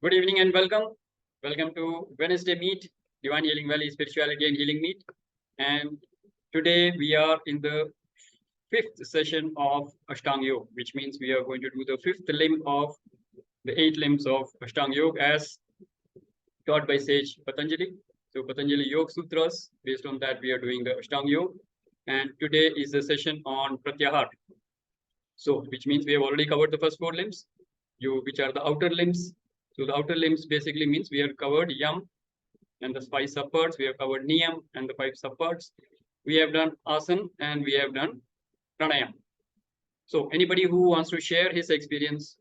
Good evening and welcome. Welcome to Wednesday Meet, Divine Healing Valley Spirituality and Healing Meet. And today we are in the fifth session of Ashtanga Yoga, which means we are going to do the fifth limb of the 8 limbs of Ashtanga Yoga as taught by sage Patanjali. So Patanjali Yoga Sutras, based on that we are doing the Ashtanga Yoga. And today is the session on Pratyahara. So which means we have already covered the first 4 limbs, which are the outer limbs. So the outer limbs basically means we have covered Yam and the 5 subparts. We have covered Niyam and the 5 subparts. We have done Asana and we have done Pranayam. So anybody who wants to share his experience,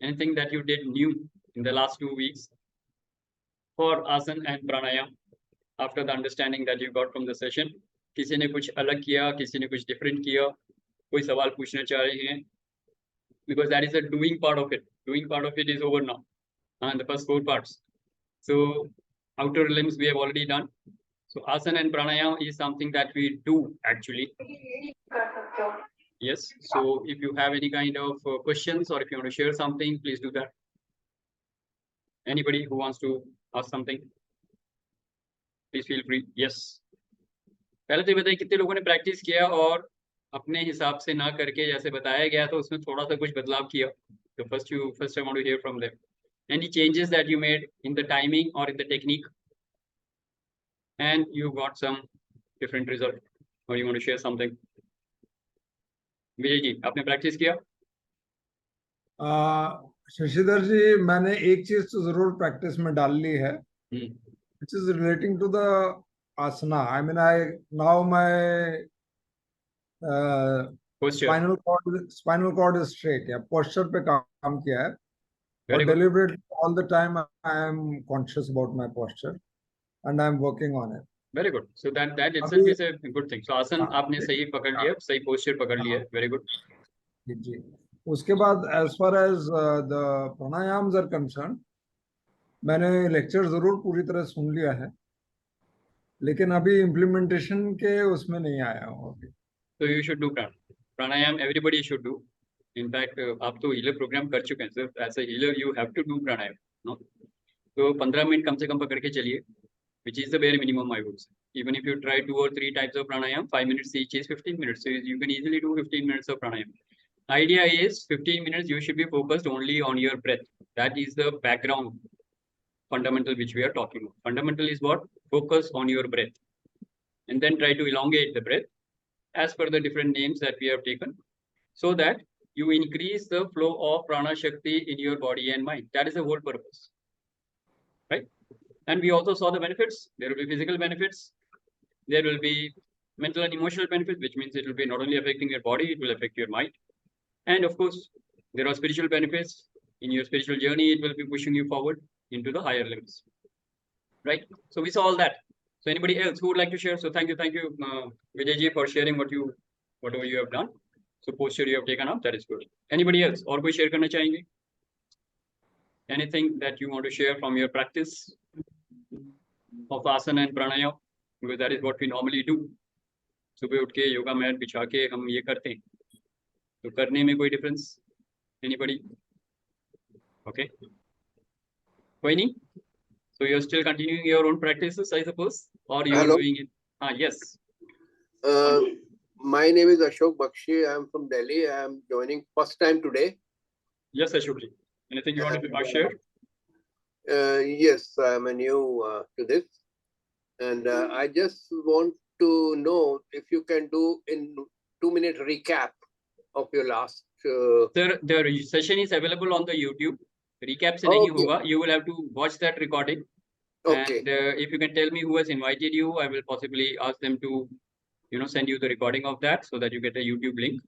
anything that you did new in the last 2 weeks for Asana and Pranayam after the understanding that you got from the session. किसी ने कुछ अलग किया, किसी ने कुछ different किया, कोई सवाल पूछना चाह रहे हैं, because that is the doing part of it. Doing part of it is over now. And the first 4 parts. So outer limbs we have already done. So asana and pranayama is something that we do actually. Yes. So if you have any kind of questions or if you want to share something, please do that. Anybody who wants to ask something, please feel free. Yes. पहले तो बताइए कितने लोगों ने practice किया और अपने हिसाब से ना करके जैसे बताया गया तो उसमें थोड़ा सा कुछ बदलाव किया. So first I want to hear from them. Any changes that you made in the timing or in the technique, and you got some different result, or you want to share something? Vijay ji, आपने practice किया? शशिधर जी, मैंने एक चीज तो जरूर practice में डाल ली है, which is relating to the asana. I mean, now my spinal cord is straight. Yeah, posture पे काम किया है. But deliberately, all the time, I am conscious about my posture, and I am working on it. Very good. So that itself is a good thing. So आसन आपने सही पकड़ लिया, सही posture पकड़ लिया. Very good. जी. उसके बाद, as far as the pranayams are concerned, मैंने लेक्चर जरूर पूरी तरह सुन लिया है, लेकिन अभी इम्प्लीमेंटेशन के उसमें नहीं आया हूँ अभी. So you should do pranayam. Everybody should do. In fact, आप तो healer program कर चुके हैं sir. As a healer, you have to do pranayam. No? तो 15 मिनट कम से कम पकड़ के चलिए, which is the bare minimum I would say. Even if you try 2 or 3 types of pranayam, 5 minutes each is 15 minutes. So you can easily do 15 minutes of pranayam. Idea is 15 minutes you should be focused only on your breath. That is the background fundamental which we are talking about. Fundamental is what? Focus on your breath. And then try to elongate the breath as per the different names that we have taken, so that you increase the flow of prana shakti in your body and mind. That is the whole purpose, right? And we also saw the benefits. There will be physical benefits. There will be mental and emotional benefits, which means it will be not only affecting your body, it will affect your mind. And of course, there are spiritual benefits. In your spiritual journey, it will be pushing you forward into the higher levels, right? So we saw all that. So anybody else who would like to share? So thank you, Vijay ji, for sharing whatever you have done. So posture you have taken up, that is good. Anybody else? और कोई share करना चाहेंगे? Anything that you want to share from your practice of asana and pranayama? Because that is what we normally do. सुबह उठ के yoga mat बिछा के हम ये करते हैं. तो करने में कोई difference? Anybody? Okay. कोई नहीं? So you're still continuing your own practices, I suppose, or you are doing it? Yes. My name is Ashok Bakshi. I am from Delhi. I am joining first time today. Yes, Ashok ji. Anything you want to share? Yes, I am new to this, and I just want to know if you can do in 2-minute recap of your last. Sir, the session is available on the YouTube. Recap se nahi hoga. You will have to watch that recording. Okay. And if you can tell me who has invited you, I will possibly ask them to, send you the recording of that so that you get a YouTube link.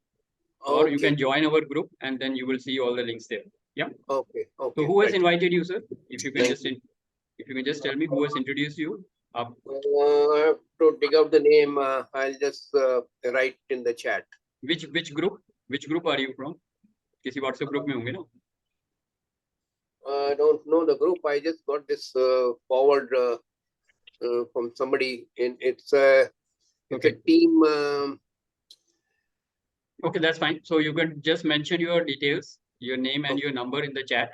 Or you can join our group and then you will see all the links there. Yeah. Okay. Okay. So who has invited you, sir? If you can just tell me who has introduced you. I have to dig out the name. I'll just write in the chat. Which group? Which group are you from? किसी WhatsApp group में होंगे ना? I don't know the group. I just got this forward from somebody. It's a team. Okay, that's fine. So you can just mention your details, your name and your number in the chat.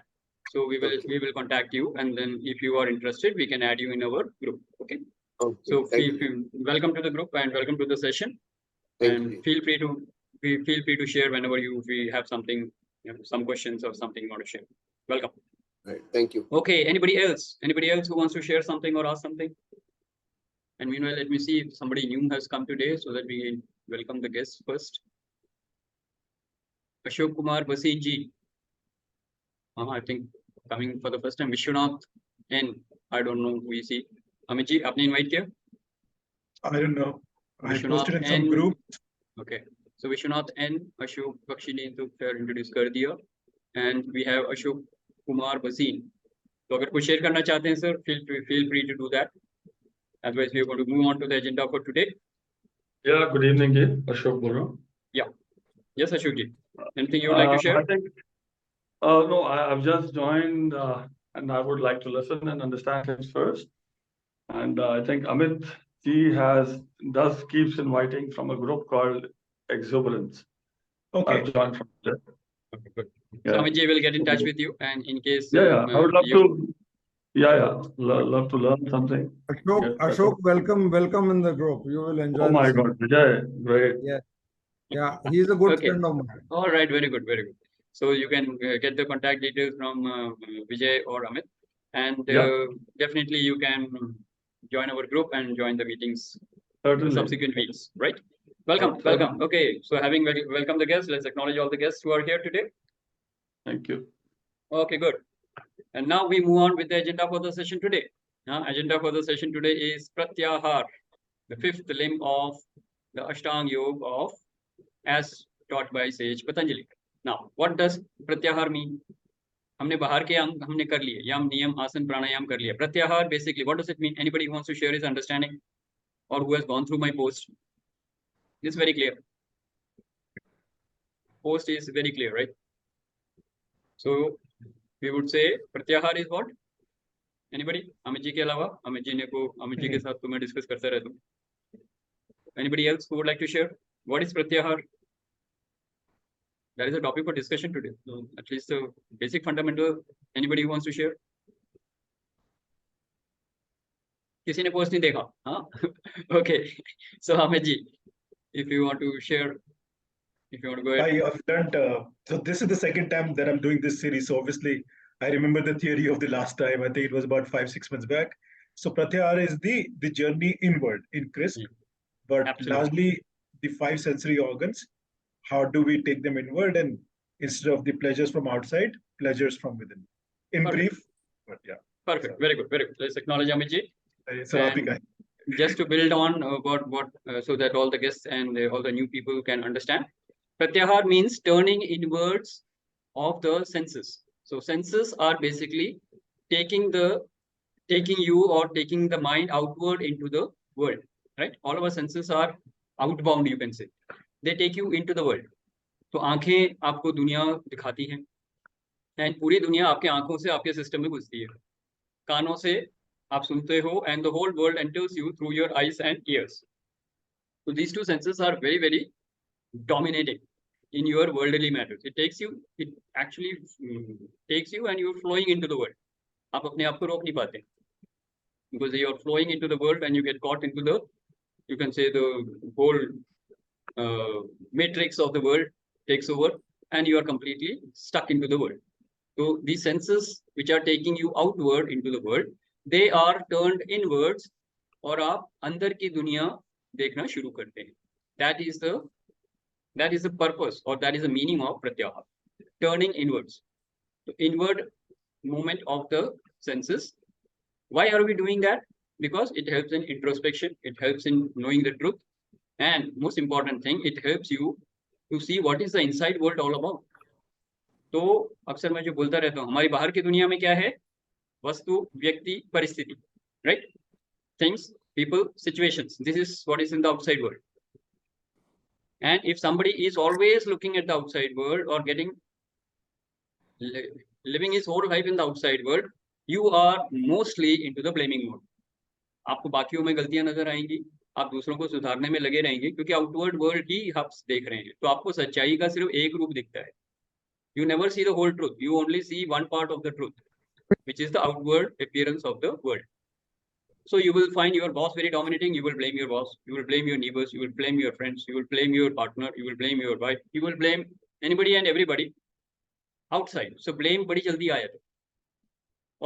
So we will contact you, and then if you are interested, we can add you in our group. Okay. Okay. So Thank you. welcome to the group and welcome to the session. Thank And you. feel free to share whenever we have something, some questions or something you want to share. Welcome. Right. Thank you. Okay. Anybody else who wants to share something or ask something? And meanwhile, let me see if somebody new has come today so that we welcome the guests first. Ashok Kumar Basin ji. I think coming for the first time. Vishwanath N. I don't know who you see. Amit ji, आपने invite किया? I don't know. I Vishwanath posted in some N. group. Okay. So Vishwanath N. Ashok Bakshi ने तो फिर introduce कर दिया. And we have Ashok Kumar Basin. तो अगर कुछ share करना चाहते हैं sir, feel free to do that. Otherwise, we are going to move on to the agenda for today. Yeah, good evening, Ashok Bolo. Yes, Ashok ji. Anything you would like to share? I think, no, I've just joined and I would like to listen and understand things first. And I think Amit ji keeps inviting from a group called Exuberance. Okay. I've joined from there. Okay, good. Yeah. So Amit ji will get in touch with you, and in case I would love you, to. Love to learn something. Ashok, welcome in the group. You will enjoy. Oh my this. God, Vijay, great. Yeah, he is a good Okay. friend of mine. all right, very good, very good. So you can get the contact details from Vijay or Amit, and Yeah. definitely you can join our group and join the meetings in Certainly. subsequent weeks, right? Welcome, Okay. welcome. Okay, so having welcomed the guests, let's acknowledge all the guests who are here today. Thank you. Okay, good. And now we move on with the agenda for the session today. Agenda for the session today is Pratyahara, the fifth limb of the Ashtanga Yog of as taught by sage Patanjali. Now, what does Pratyahara mean? हमने बाहर के अंग हमने कर लिए, यम नियम आसन प्राणायाम कर लिया. Pratyahara basically, what does it mean? Anybody who wants to share his understanding or who has gone through my post? It's very clear. Post is very clear, right? So we would say Pratyahara is what? Anybody? Amit ji के अलावा अमित जी के साथ तो मैं discuss करता रहता हूँ. Anybody else who would like to share? What is Pratyahara? That is a topic for discussion today. So at least the basic fundamental. Anybody who wants to share? किसी ने पोस्ट नहीं देखा? हाँ? Okay. So Amit ji, if you want to share, if you want to go ahead. I've learned. So this is the second time that I'm doing this series. So obviously, I remember the theory of the last time. I think it was about 5-6 months back. So Pratyahara is the journey inward in crisp, but Absolutely. largely the 5 sensory organs. How do we take them inward, and instead of the pleasures from outside, pleasures from within? In Perfect. brief, but yeah. Perfect. Very good. Very good. Let's acknowledge Amit ji. And just to build on about what, so that all the guests and all the new people can understand, Pratyahara means turning inwards of the senses. So senses are basically taking you or taking the mind outward into the world, right? All of our senses are outbound, you can say. They take you into the world. तो आंखें आपको दुनिया दिखाती हैं, and पूरी दुनिया आपके आंखों से आपके सिस्टम में घुसती है. कानों से आप सुनते हो, and the whole world enters you through your eyes and ears. So these two senses are very, very dominating in your worldly matters. It actually takes you and you're flowing into the world. आप अपने आप को रोक नहीं पाते, because you're flowing into the world and you get caught into the, you can say, the whole matrix of the world takes over and you are completely stuck into the world. So these senses which are taking you outward into the world, they are turned inwards, और आप अंदर की दुनिया देखना शुरू करते हैं. That is the purpose, or that is the meaning of Pratyahara, turning inwards. The inward movement of the senses. Why are we doing that? Because it helps in introspection, it helps in knowing the truth, and most important thing, it helps you to see what is the inside world all about. तो अक्सर मैं जो बोलता रहता हूँ, हमारी बाहर की दुनिया में क्या है? वस्तु, व्यक्ति, परिस्थिति, right? Things, people, situations. This is what is in the outside world. And if somebody is always looking at the outside world or living his whole life in the outside world, you are mostly into the blaming mode. आपको बाकियों में गलतियां नजर आएंगी, आप दूसरों को सुधारने में लगे रहेंगे, क्योंकि आउटवर्ड वर्ल्ड ही आप देख रहे हैं. तो आपको सच्चाई का सिर्फ एक रूप दिखता है. You never see the whole truth. You only see one part of the truth, which is the outward appearance of the world. So you will find your boss very dominating. You will blame your boss. You will blame your neighbors. You will blame your friends. You will blame your partner. You will blame your wife. You will blame anybody and everybody outside. So blame बड़ी जल्दी आया था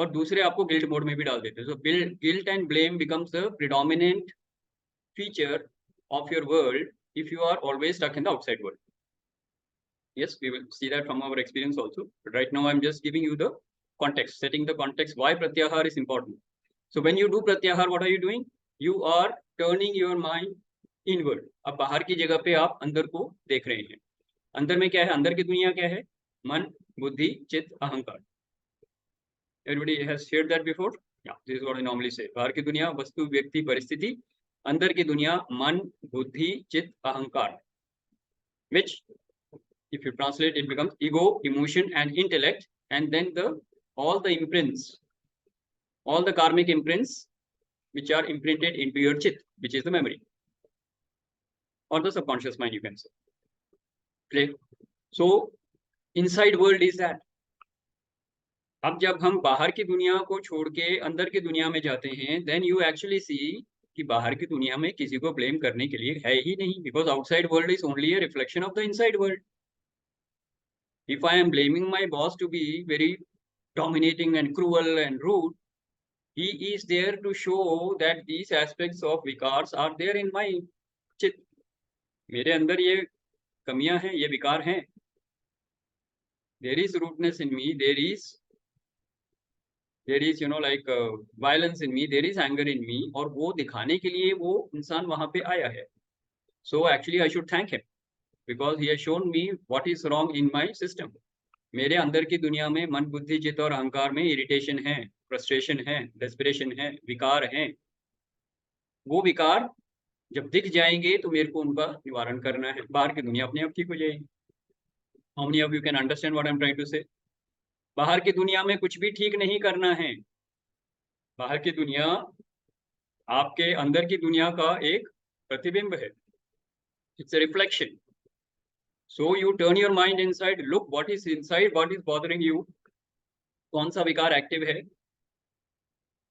और दूसरे आपको guilt mode में भी डाल देते हैं. So guilt and blame becomes the predominant feature of your world if you are always stuck in the outside world. Yes, we will see that from our experience also. But right now, I'm just giving you the context, setting the context why Pratyahara is important. So when you do Pratyahara, what are you doing? You are turning your mind inward. अब बाहर की जगह पे आप अंदर को देख रहे हैं. अंदर में क्या है? अंदर की दुनिया क्या है? मन, बुद्धि, चित्त, अहंकार. Everybody has heard that before? Yeah, this is what I normally say. बाहर की दुनिया वस्तु, व्यक्ति, परिस्थिति. अंदर की दुनिया मन, बुद्धि, चित्त, अहंकार. Which, if you translate, it becomes ego, emotion, and intellect, and then all the imprints, all the karmic imprints, which are imprinted into your chit, which is the memory, or the subconscious mind, you can say. Clear? So, inside world is that. अब जब हम बाहर की दुनिया को छोड़ के अंदर की दुनिया में जाते हैं, then you actually see कि बाहर की दुनिया में किसी को blame करने के लिए है ही नहीं, because outside world is only a reflection of the inside world. If I am blaming my boss to be very dominating and cruel and rude, he is there to show that these aspects of vikars are there in my chit. मेरे अंदर ये कमियां हैं, ये विकार हैं. There is rudeness in me. There is like violence in me. There is anger in me. और वो दिखाने के लिए वो इंसान वहां पे आया है. So actually I should thank him because he has shown me what is wrong in my system. मेरे अंदर की दुनिया में मन, बुद्धि, चित्त और अहंकार में इरिटेशन है, फ्रस्ट्रेशन है, डेस्परेशन है, विकार हैं. वो विकार जब दिख जाएंगे तो मेरे को उनका निवारण करना है. बाहर की दुनिया अपने आप ठीक हो जाएगी. How many of you can understand what I'm trying to say? बाहर की दुनिया में कुछ भी ठीक नहीं करना है. बाहर की दुनिया आपके अंदर की दुनिया का एक प्रतिबिंब है. It's a reflection. So you turn your mind inside, look what is inside, what is bothering you, कौन सा विकार active है,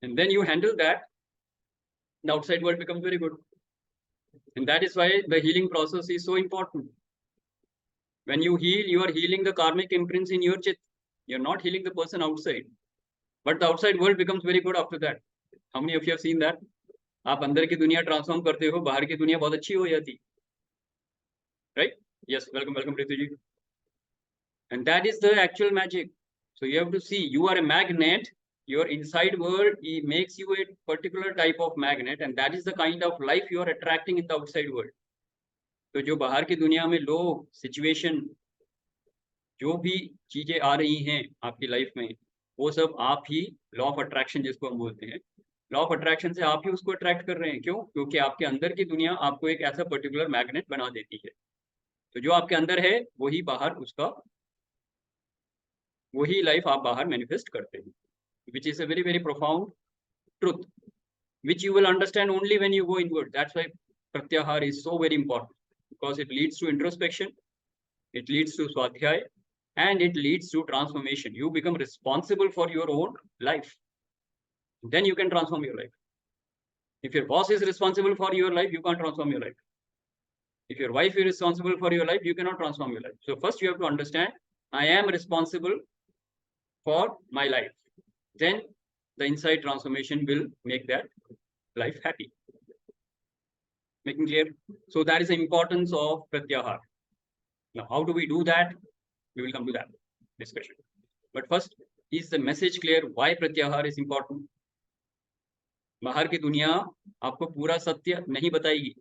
and then you handle that. The outside world becomes very good. And that is why the healing process is so important. When you heal, you are healing the karmic imprints in your chit. You're not healing the person outside. But the outside world becomes very good after that. How many of you have seen that? आप अंदर की दुनिया transform करते हो, बाहर की दुनिया बहुत अच्छी हो जाती. Right? Yes, welcome Prithvi. And that is the actual magic. So you have to see, you are a magnet. Your inside world makes you a particular type of magnet, and that is the kind of life you are attracting in the outside world. तो जो बाहर की दुनिया में लोग, situation, जो भी चीजें आ रही हैं आपकी लाइफ में, वो सब आप ही लॉ ऑफ अट्रैक्शन जिसको हम बोलते हैं, लॉ ऑफ अट्रैक्शन से आप ही उसको अट्रैक्ट कर रहे हैं. क्यों? क्योंकि आपके अंदर की दुनिया आपको एक ऐसा पर्टिकुलर मैग्नेट बना देती है. तो जो आपके अंदर है वही बाहर उसका, वही लाइफ आप बाहर मैनिफेस्ट करते हैं. Which is a very, very profound truth, which you will understand only when you go inward. That's why Pratyahara is so very important, because it leads to introspection, it leads to swadhyay, and it leads to transformation. You become responsible for your own life. Then you can transform your life. If your boss is responsible for your life, you can't transform your life. If your wife is responsible for your life, you cannot transform your life. So first you have to understand, I am responsible for my life. Then the inside transformation will make that life happy. Making clear? So that is the importance of Pratyahara. Now, how do we do that? We will come to that discussion. But first, is the message clear why Pratyahara is important? बाहर की दुनिया आपको पूरा सत्य नहीं बताएगी.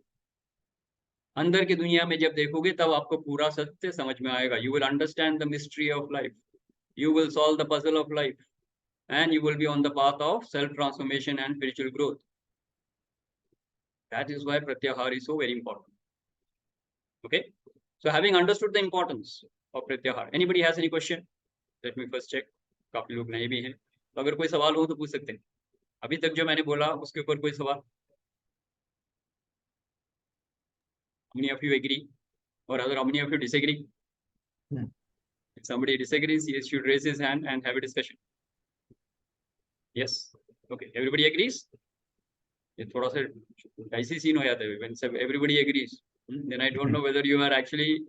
अंदर की दुनिया में जब देखोगे तब आपको पूरा सत्य समझ में आएगा. You will understand the mystery of life. You will solve the puzzle of life. And you will be on the path of self-transformation and spiritual growth. That is why Pratyahara is so very important. Okay? So having understood the importance of Pratyahara, anybody has any question? Let me first check. काफी लोग नहीं भी हैं. तो अगर कोई सवाल हो तो पूछ सकते हैं. अभी तक जो मैंने बोला उसके ऊपर कोई सवाल? How many of you agree? Or other, how many of you disagree? If somebody disagrees, he should raise his hand and have a discussion. Yes. Okay. Everybody agrees? ये थोड़ा सा ऐसी सीन हो जाता है when everybody agrees. Then I don't know whether you are actually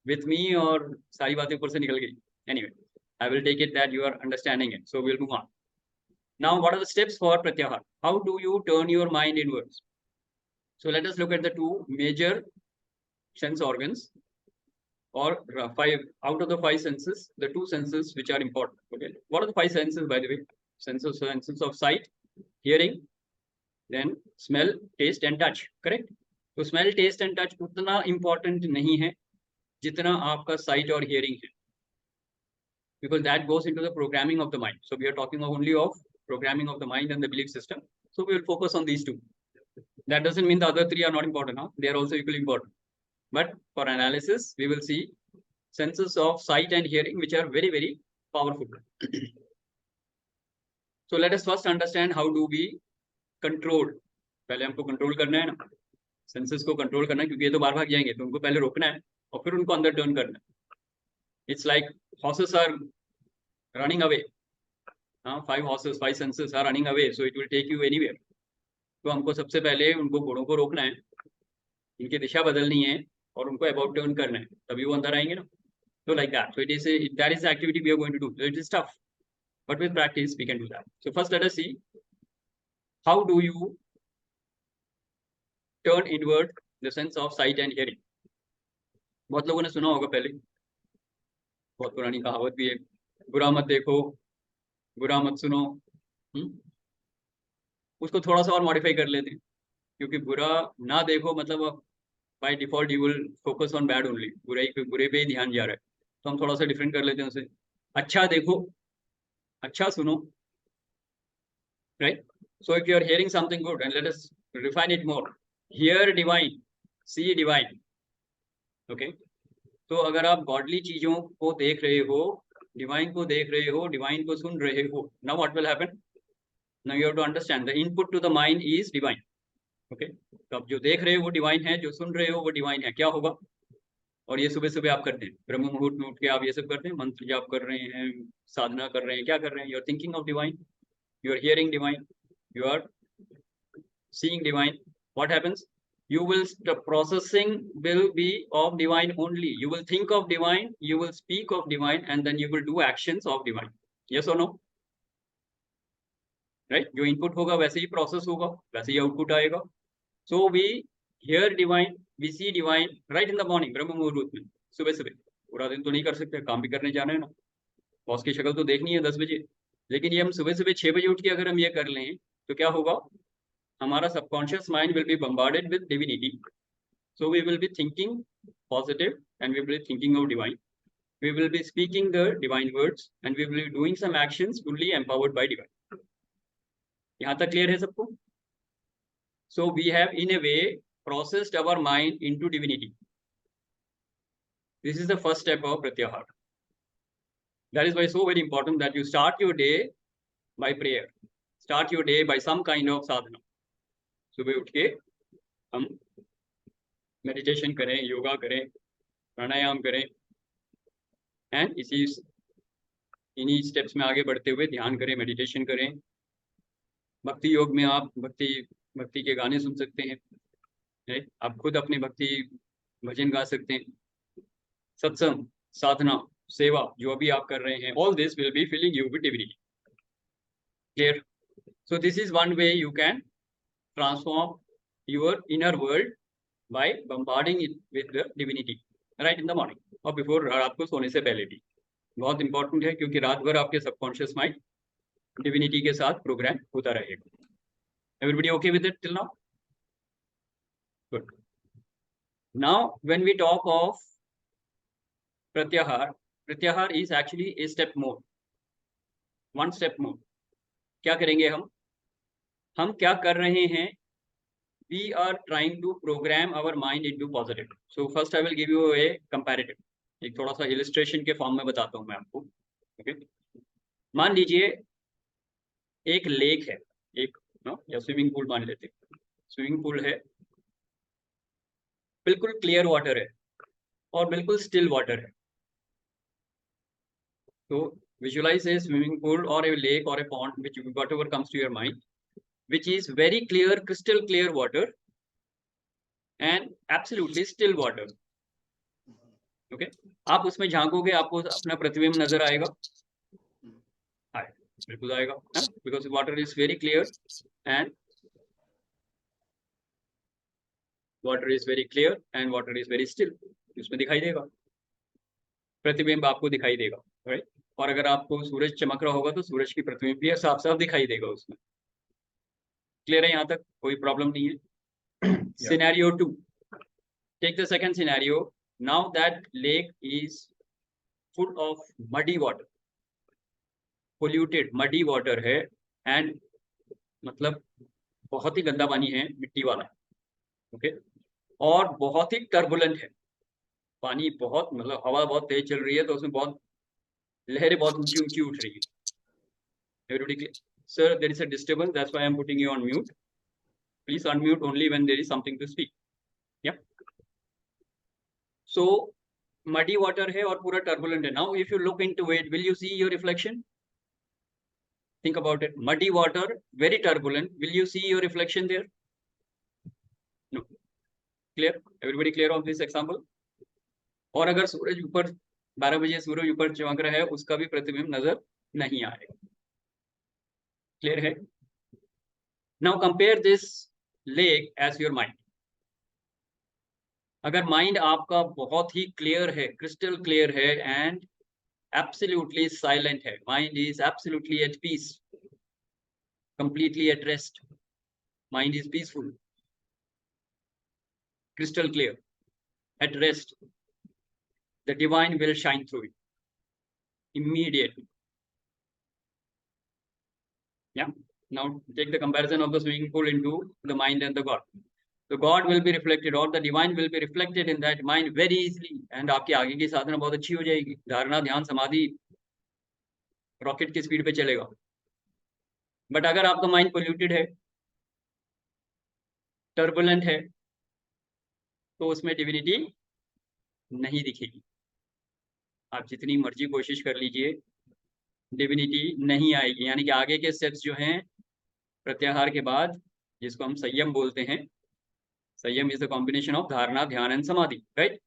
with me or सारी बातें ऊपर से निकल गई. Anyway, I will take it that you are understanding it. So we'll move on. Now, what are the steps for Pratyahara? How do you turn your mind inwards? So let us look at the two major sense organs, or five out of the five senses, the two senses which are important. Okay, what are the five senses, by the way? Senses of sight, hearing, then smell, taste and touch. Correct? So smell, taste and touch उतना important नहीं है जितना आपका sight और hearing है, because that goes into the programming of the mind. So we are talking only of programming of the mind and the belief system. So we will focus on these two. That doesn't mean the other three are not important. Huh? They are also equally important. But for analysis, we will see senses of sight and hearing, which are very, very powerful. So let us first understand how do we control. पहले हमको control करना है ना, senses को control करना है, क्योंकि ये तो बार भाग जाएंगे, तो उनको पहले रोकना है और फिर उनको अंदर turn करना है. It's like horses are running away. 5 horses, 5 senses are running away, so it will take you anywhere. तो हमको सबसे पहले उनको घोड़ों को रोकना है, इनकी दिशा बदलनी है और उनको अबाउट टर्न करना है, तभी वो अंदर आएंगे ना. So like that. So that is the activity we are going to do. It is tough, but with practice we can do that. So first let us see how do you turn inward the sense of sight and hearing. बहुत लोगों ने सुना होगा पहले, बहुत पुरानी कहावत भी है, बुरा मत देखो, बुरा मत सुनो. उसको थोड़ा सा और मॉडिफाई कर लेते हैं, क्योंकि बुरा ना देखो मतलब by default you will focus on bad only, बुरे पे ही ध्यान जा रहा है. तो हम थोड़ा सा डिफरेंट कर लेते हैं उसे, अच्छा देखो, अच्छा सुनो. Right? So if you are hearing something good, and let us refine it more, here divine, see divine. Okay, तो अगर आप गॉडली चीजों को देख रहे हो, डिवाइन को देख रहे हो, डिवाइन को सुन रहे हो, now what will happen? Now you have to understand the input to the mind is divine. Okay, तो आप जो देख रहे हो वो डिवाइन है, जो सुन रहे हो वो डिवाइन है. क्या होगा? और ये सुबह सुबह आप करते हैं, ब्रह्म मुहूर्त में उठ के आप ये सब करते हैं, मंत्र जाप कर रहे हैं, साधना कर रहे हैं, क्या कर रहे हैं? You are thinking of divine, you are hearing divine, you are seeing divine. What happens? You will, the processing will be of divine only. You will think of divine, you will speak of divine, and then you will do actions of divine. Yes or no? Right? जो input होगा वैसे ही process होगा, वैसे ही output आएगा. So we hear divine, we see divine right in the morning, ब्रह्म मुहूर्त में, सुबह सुबह. पूरा दिन तो नहीं कर सकते, काम भी करने जाना है ना, बॉस की शक्ल तो देखनी है 10 बजे. लेकिन ये हम सुबह सुबह 6 बजे उठ के अगर हम ये कर लें तो क्या होगा? हमारा subconscious mind will be bombarded with divinity. So we will be thinking positive and we will be thinking of divine. We will be speaking the divine words and we will be doing some actions fully empowered by divine. यहाँ तक clear है सबको? So we have in a way processed our mind into divinity. This is the first step of Pratyahara. That is why it's so very important that you start your day by prayer. Start your day by some kind of sadhana. सुबह उठ के हम meditation करें, योगा करें, प्राणायाम करें, and इन्हीं steps में आगे बढ़ते हुए ध्यान करें, मेडिटेशन करें. भक्ति योग में आप भक्ति के गाने सुन सकते हैं, आप खुद अपने भक्ति भजन गा सकते हैं. सत्संग, साधना, सेवा जो अभी आप कर रहे हैं, all this will be filling you with divinity. Clear? So this is one way you can transform your inner world by bombarding it with the divinity right in the morning or before. रात को सोने से पहले भी बहुत important है, क्योंकि रात भर आपके सबकॉन्शियस माइंड डिविनिटी के साथ प्रोग्राम होता रहेगा. Everybody okay with it till now? Good. Now when we talk of Pratyahara, Pratyahara is actually a step more, one step more. क्या करेंगे हम क्या कर रहे हैं? We are trying to program our mind into positive. So first I will give you a comparative. एक थोड़ा सा illustration के फॉर्म में बताता हूँ मैं आपको. Okay? मान लीजिए एक लेक है, एक या स्विमिंग पूल मान लेते हैं. स्विमिंग पूल है, बिल्कुल क्लियर वाटर है और बिल्कुल स्टिल वाटर है. So visualize a swimming pool or a lake or a pond, which whatever comes to your mind, which is very clear, crystal clear water and absolutely still water. Okay, आप उसमें झांकोगे, आपको अपना प्रतिबिंब नजर आएगा, बिल्कुल आएगा, because water is very clear and water is very still. उसमें दिखाई देगा, प्रतिबिंब आपको दिखाई देगा, राइट। और अगर आपको सूरज चमक रहा होगा तो सूरज की प्रतिबिंब भी साफ साफ दिखाई देगा उसमें। क्लियर है यहाँ तक? कोई प्रॉब्लम नहीं है। Scenario 2, take the second scenario. Now that lake is full of muddy water, polluted muddy water है, एंड मतलब बहुत ही गंदा पानी है, मिट्टी वाला, ओके, और बहुत ही टर्बुलेंट है पानी, बहुत मतलब हवा बहुत तेज चल रही है, तो उसमें बहुत लहरें बहुत ऊंची ऊंची उठ रही है। Everybody clear? Sir, there is a disturbance, that's why I am putting you on mute. Please unmute only when there is something to speak. Yeah. So muddy water है और पूरा turbulent है. Now if you look into it, will you see your reflection? Think about it. Muddy water, very turbulent. Will you see your reflection there? No. Clear? Everybody clear on this example? और अगर सूरज ऊपर 12 बजे सूरज ऊपर चमक रहा है, उसका भी प्रतिबिंब नजर नहीं आएगा। क्लियर है? Now compare this lake as your mind. अगर माइंड आपका बहुत ही क्लियर है, क्रिस्टल क्लियर है एंड एब्सोल्युटली साइलेंट है, mind is absolutely at peace, completely at rest, mind is peaceful, crystal clear, at rest, the divine will shine through it immediately. Yeah. Now take the comparison of the swimming pool into the mind and the God. The God will be reflected, or the divine will be reflected in that mind very easily, and आपकी आगे की साधना बहुत अच्छी हो जाएगी। धारणा, ध्यान, समाधि रॉकेट की स्पीड पे चलेगा। बट अगर आपका माइंड पोल्यूटेड है, टर्बुलेंट है, तो उसमें डिविनिटी नहीं दिखेगी। आप जितनी मर्जी कोशिश कर लीजिए, डिविनिटी नहीं आएगी। यानी कि आगे के स्टेप्स जो हैं प्रत्याहार के बाद, जिसको हम संयम बोलते हैं, संयम इज द कॉम्बिनेशन ऑफ धारणा, ध्यान एंड समाधि, राइट।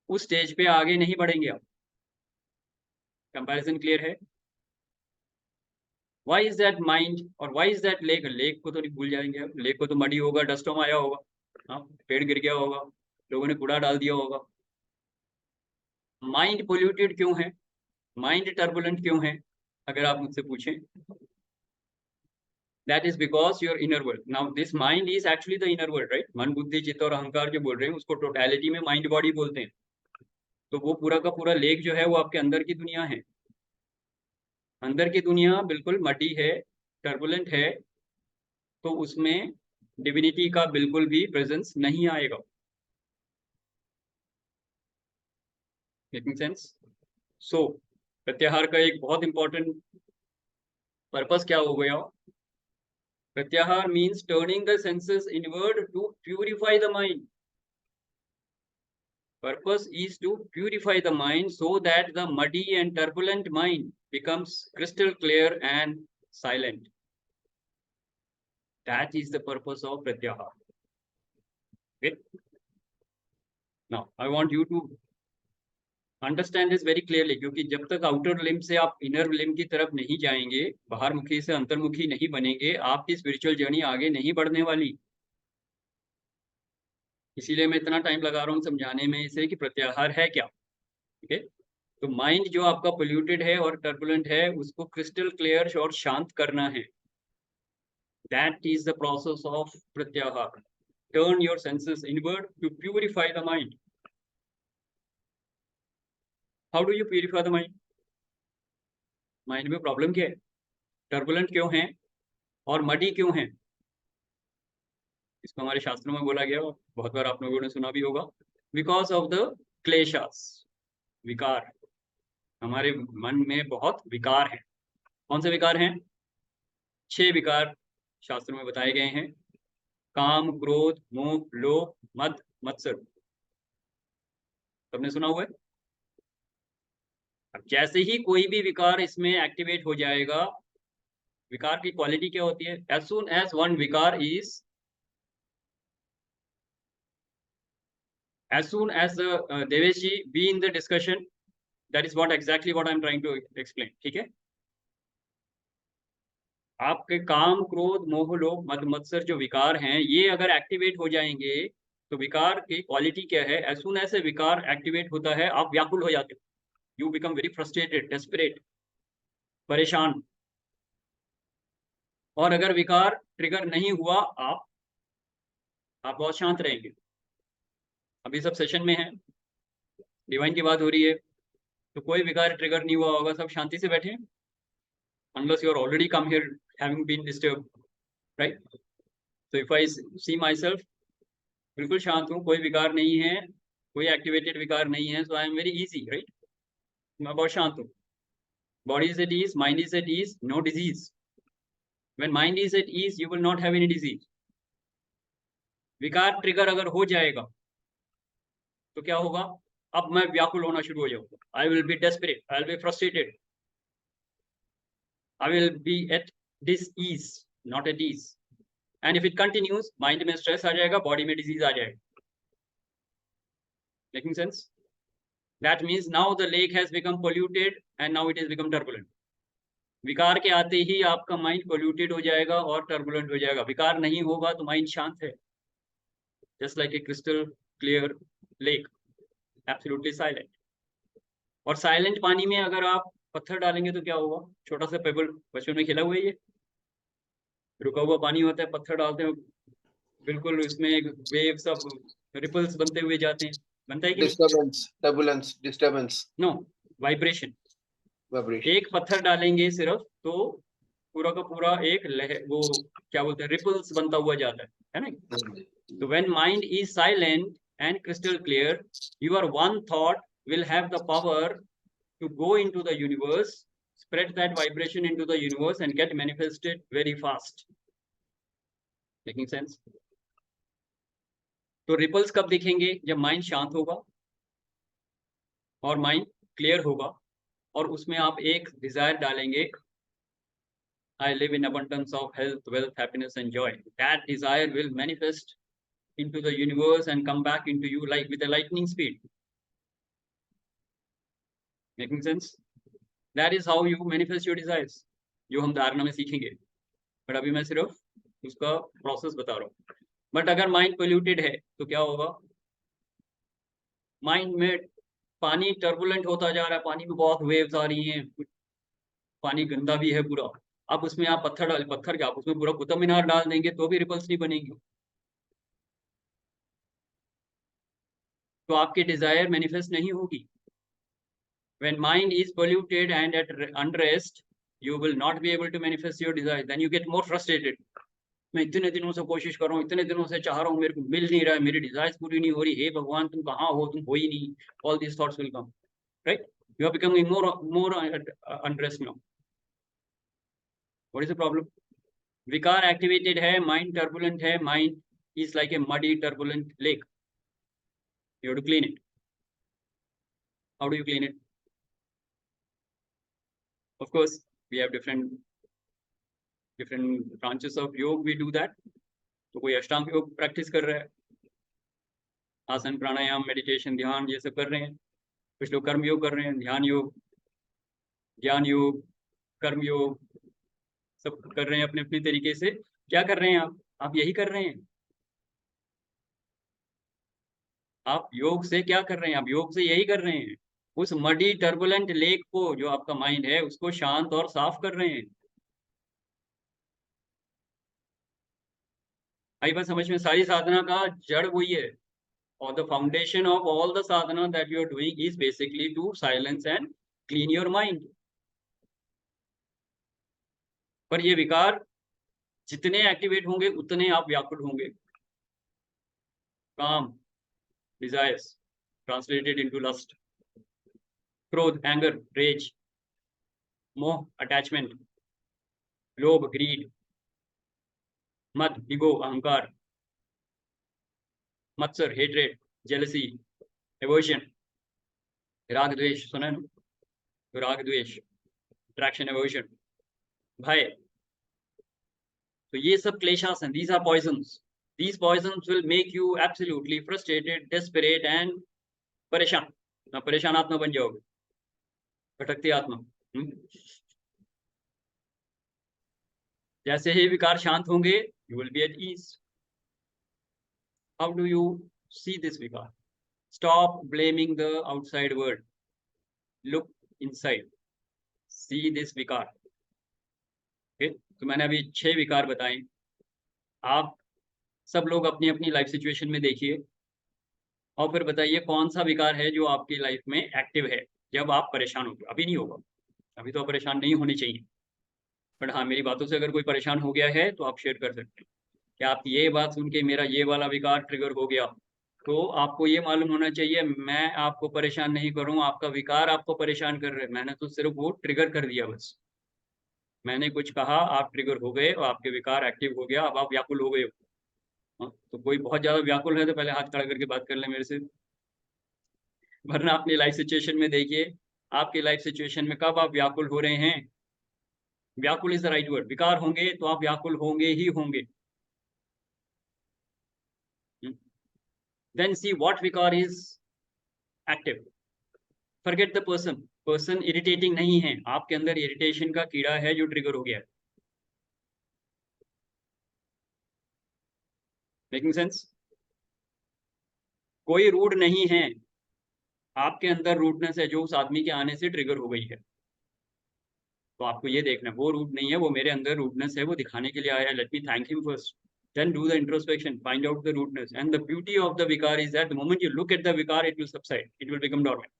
उस स्टेज पे आगे नहीं बढ़ेंगे आप। कंपैरिजन क्लियर है? व्हाई इज दैट माइंड और why is that lake? Lake को तो नहीं भूल जाएंगे आप, लेक को तो मडी होगा, डस्टोम आया होगा, हाँ, पेड़ गिर गया होगा, लोगों ने कूड़ा डाल दिया होगा। माइंड पोल्यूटेड क्यों है, माइंड टर्बुलेंट क्यों है, अगर आप मुझसे पूछें, that is because your inner world. Now this mind is actually the inner world, right? मन, बुद्धि, चित्त और अहंकार जो बोल रहे हैं उसको टोटलिटी में माइंड बॉडी बोलते हैं। तो वो पूरा का पूरा लेक जो है वो आपके अंदर की दुनिया है। अंदर की दुनिया बिल्कुल मटी है, टर्बुलेंट है, तो उसमें डिविनिटी का बिल्कुल भी प्रेजेंस नहीं आएगा। Making sense? सो प्रत्याहार का एक बहुत इंपॉर्टेंट पर्पस क्या हो गया? Pratyahar means turning the senses inward to purify the mind. Purpose is to purify the mind so that the muddy and turbulent mind becomes crystal clear and silent. That is the purpose of Pratyahar. Okay? Now, I want you to understand this very clearly, क्योंकि जब तक outer limb से आप inner limb की तरफ नहीं जाएंगे, बाहर मुखी से अंतर्मुखी नहीं बनेंगे, आपकी स्पिरिचुअल जर्नी आगे नहीं बढ़ने वाली। इसीलिए मैं इतना टाइम लगा रहा हूँ समझाने में इसे कि प्रत्याहार है क्या। ठीक है? तो माइंड जो आपका पोल्यूटेड है और टर्बुलेंट है, उसको क्रिस्टल क्लियर और शांत करना है। That is the process of प्रत्याहार। Turn your senses inward to purify the mind. How do you purify the mind? Mind में प्रॉब्लम क्या है, टर्बुलेंट क्यों है और मडी क्यों है? इसको हमारे शास्त्रों में बोला गया, बहुत बार आप लोगों ने सुना भी होगा, बिकॉज ऑफ द क्लेशास, विकार। हमारे मन में बहुत विकार है। कौन से विकार हैं? 6 विकार शास्त्रों में बताए गए हैं। काम, क्रोध, मोह, लोभ, मद, मत्सर। सबने सुना हुआ है? अब जैसे ही कोई भी विकार इसमें एक्टिवेट हो जाएगा, विकार की क्वालिटी क्या होती है? एज सून एज वन विकार is, as soon as Devesh ji be in the discussion, that is what exactly what I am trying to explain. ठीक है, आपके काम, क्रोध, मोह, लोभ, मद, मत्सर जो विकार हैं, ये अगर एक्टिवेट हो जाएंगे तो विकार की क्वालिटी क्या है? एज सून एज ए विकार एक्टिवेट होता है, आप व्याकुल हो जाते हो, you become very frustrated, desperate, परेशान। और अगर विकार ट्रिगर नहीं हुआ, आप बहुत शांत रहेंगे। अभी सब सेशन में है, डिवाइन की बात हो रही है, तो कोई विकार ट्रिगर नहीं हुआ होगा, सब शांति से बैठे हैं, unless you are already come here having been disturbed, right? So if I see myself, बिल्कुल शांत हूँ, कोई विकार नहीं है, कोई एक्टिवेटेड विकार नहीं है, so I am very easy, right? मैं बहुत शांत हूँ। Body is at ease, mind is at ease, no disease. When mind is at ease, you will not have any disease. विकार ट्रिगर अगर हो जाएगा तो क्या होगा? अब मैं व्याकुल होना शुरू हो जाऊंगा। I will be desperate, I will be frustrated, I will be at dis-ease, not at ease. And if it continues, mind में stress आ जाएगा, body में disease आ जाएगा। Making sense? That means now the lake has become polluted and now it has become turbulent. विकार के आते ही आपका mind polluted हो जाएगा और टर्बुलेंट हो जाएगा। विकार नहीं होगा तो माइंड शांत है, just like a crystal clear lake, absolutely silent. और साइलेंट पानी में अगर आप पत्थर डालेंगे तो क्या होगा? छोटा सा पेबल, बचपन में खेला हुआ है, ये रुका हुआ पानी होता है, पत्थर डालते हैं, बिल्कुल उसमें एक वेव सब रिपल्स बनते हुए जाते हैं, बनता है कि Disturbance, turbulence, disturbance, no? Vibration. vibration. एक पत्थर डालेंगे सिर्फ तो पूरा का पूरा एक लहर, वो क्या बोलते हैं, रिपल्स बनता हुआ जाता है ना? तो when mind is silent and crystal clear, your one thought will have the power to go into the universe, spread that vibration into the universe and get manifested very fast. Making sense? तो ripples कब दिखेंगे? जब mind शांत होगा और mind clear होगा और उसमें आप एक डिजायर डालेंगे, I live in abundance of health, wealth, happiness and joy. That desire will manifest into the universe and come back into you like with a lightning speed. Making sense? That is how you manifest your desires, जो हम धारणा में सीखेंगे, but अभी मैं सिर्फ उसका process बता रहा हूँ। बट अगर माइंड पोल्यूटेड है तो क्या होगा? माइंड में पानी टर्बुलेंट होता जा रहा है, पानी में बहुत वेव्स आ रही हैं, पानी गंदा भी है पूरा। अब उसमें आप पत्थर क्या, आप उसमें पूरा कुतुब मीनार डाल देंगे तो भी रिपल्स नहीं बनेंगी, तो आपकी डिजायर मैनिफेस्ट नहीं होगी। When mind is polluted and at unrest, you will not be able to manifest your desire. Then you get more frustrated. मैं इतने दिनों से कोशिश कर रहा हूँ, इतने दिनों से चाह रहा हूँ, मेरे को मिल नहीं रहा है, मेरी डिजायर्स पूरी नहीं हो रही, हे भगवान तुम कहाँ हो, तुम हो ही नहीं। All these thoughts will come, right? You are becoming more unrest now. What is the problem? विकार activated है, mind turbulent है, mind is like a muddy turbulent lake. You have to clean it. How do you clean it? Of course, we have different branches of yoga. We do that. तो कोई अष्टांग योग practice कर रहा है, आसन, प्राणायाम, meditation, ध्यान, ये सब कर रहे हैं। कुछ लोग कर्म योग कर रहे हैं, ध्यान योग, ज्ञान योग, कर्म योग, सब कर रहे हैं अपने अपने तरीके से। क्या कर रहे हैं आप यही कर रहे हैं। आप योग से क्या कर रहे हैं? आप योग से यही कर रहे हैं, उस मडी टर्बुलेंट लेक को, जो आपका माइंड है, उसको शांत और साफ कर रहे हैं। आई बात समझ में? सारी साधना का जड़ वही है, और the foundation of all the sadhana that you are doing is basically to silence and clean your mind. पर ये विकार जितने एक्टिवेट होंगे उतने आप व्याकुल होंगे। काम, डिजायर्स ट्रांसलेटेड इनटू लस्ट, क्रोध, एंगर, रेज, मोह, अटैचमेंट, लोभ, ग्रीड, मद, ईगो, अहंकार, मत्सर, हेट्रेड, जेलसी, एवर्जन, राग, द्वेष, सुनन, तो राग द्वेष, अट्रैक्शन एवर्जन, भय, तो ये सब क्लेशास हैं. These are poisons. These poisons will make you absolutely frustrated, desperate and परेशान. ना परेशान आत्मा बन जाओगे, भटकती आत्मा. जैसे ही विकार शांत होंगे, you will be at ease. How do you see this vikar? Stop blaming the outside world. Look inside. See this vikar. Okay? तो मैंने अभी 6 विकार बताए. आप सब लोग अपनी अपनी लाइफ सिचुएशन में देखिए और फिर बताइए कौन सा विकार है जो आपकी लाइफ में एक्टिव है जब आप परेशान होंगे. अभी नहीं होगा, अभी तो आप परेशान नहीं होने चाहिए, बट हाँ, मेरी बातों से अगर कोई परेशान हो गया है तो आप शेयर कर सकते हैं कि आप ये बात सुन के मेरा ये वाला विकार ट्रिगर हो गया. तो आपको ये मालूम होना चाहिए, मैं आपको परेशान नहीं करूँ, आपका विकार आपको परेशान कर रहे हैं. मैंने तो सिर्फ वो ट्रिगर कर दिया, बस मैंने कुछ कहा, आप ट्रिगर हो गए और आपके विकार एक्टिव हो गया. अब आप व्याकुल हो गए हो. हाँ, तो कोई बहुत ज्यादा व्याकुल है तो पहले हाथ खड़ा करके बात कर ले मेरे से, वरना अपनी लाइफ सिचुएशन में देखिए, आपकी लाइफ सिचुएशन में कब आप व्याकुल हो रहे हैं. व्याकुल इज द राइट वर्ड. विकार होंगे तो आप व्याकुल होंगे ही होंगे. Then see what vikar is active. Forget the person. Person irritating नहीं है, आपके अंदर इरिटेशन का कीड़ा है जो ट्रिगर हो गया है. Making sense? कोई रूड नहीं है, आपके अंदर रूडनेस है जो उस आदमी के आने से ट्रिगर हो गई है. तो आपको ये देखना, वो रूड नहीं है, वो मेरे अंदर रूडनेस है, वो दिखाने के लिए आया है. Let me thank him first, then do the introspection, find out the rootness. And the beauty of the vikar is that the moment you look at the vikar, it will subside, it will become dormant.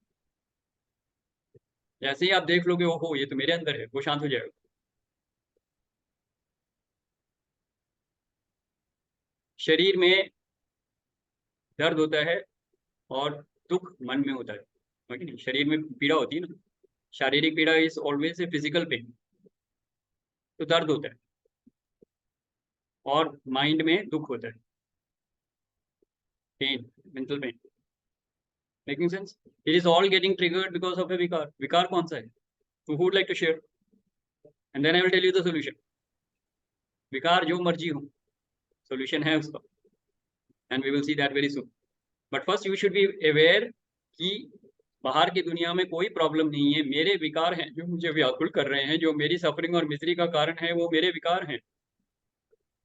जैसे ही आप देख लोगे, ओहो ये तो मेरे अंदर है, वो शांत हो जाएगा. शरीर में दर्द होता है और दुख मन में होता है. शरीर में पीड़ा होती है ना, शारीरिक पीड़ा is always a physical pain. तो दर्द होता है और माइंड में दुख होता है, pain, mental pain. Making sense? It is all getting triggered because of a विकार. विकार कौन सा है? who would like to share? And then I will tell you the solution. विकार जो मर्जी हो, solution है उसका, and we will see that very soon. But first you should be aware कि बाहर की दुनिया में कोई प्रॉब्लम नहीं है. मेरे विकार हैं जो मुझे व्याकुल कर रहे हैं, जो मेरी सफरिंग और मिजरी का कारण है, वो मेरे विकार हैं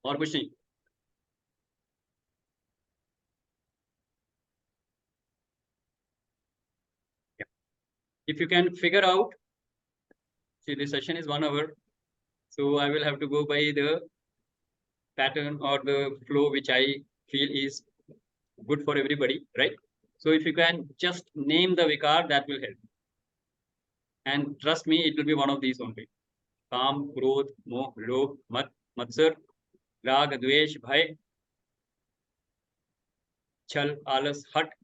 और कुछ नहीं. If you can figure out, see the session is 1 hour, so I will have to go by the pattern or the flow which I feel is good for everybody, right? So if you can just name the vikar, that will help. And trust me, it will be one of these only. काम, क्रोध, मोह, लोभ, मत, मत्सर, राग, द्वेष, भय, छल, आलस, हट.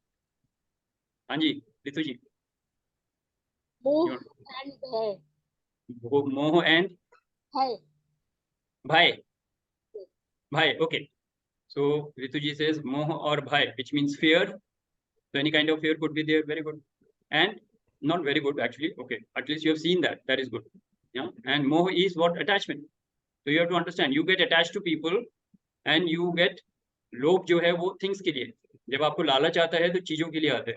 हाँ जी रितु जी. मोह and भय. मोह एंड भय. भय. भय, okay. So Ritu ji says moh or bhai, which means fear. So any kind of fear could be there. Very good. And not very good actually. Okay, at least you have seen that. That is good. Yeah. And moh is what? Attachment. So you have to understand. You get attached to people, and you get लोभ जो है वो things के लिए. जब आपको लालच आता है तो चीजों के लिए आता है,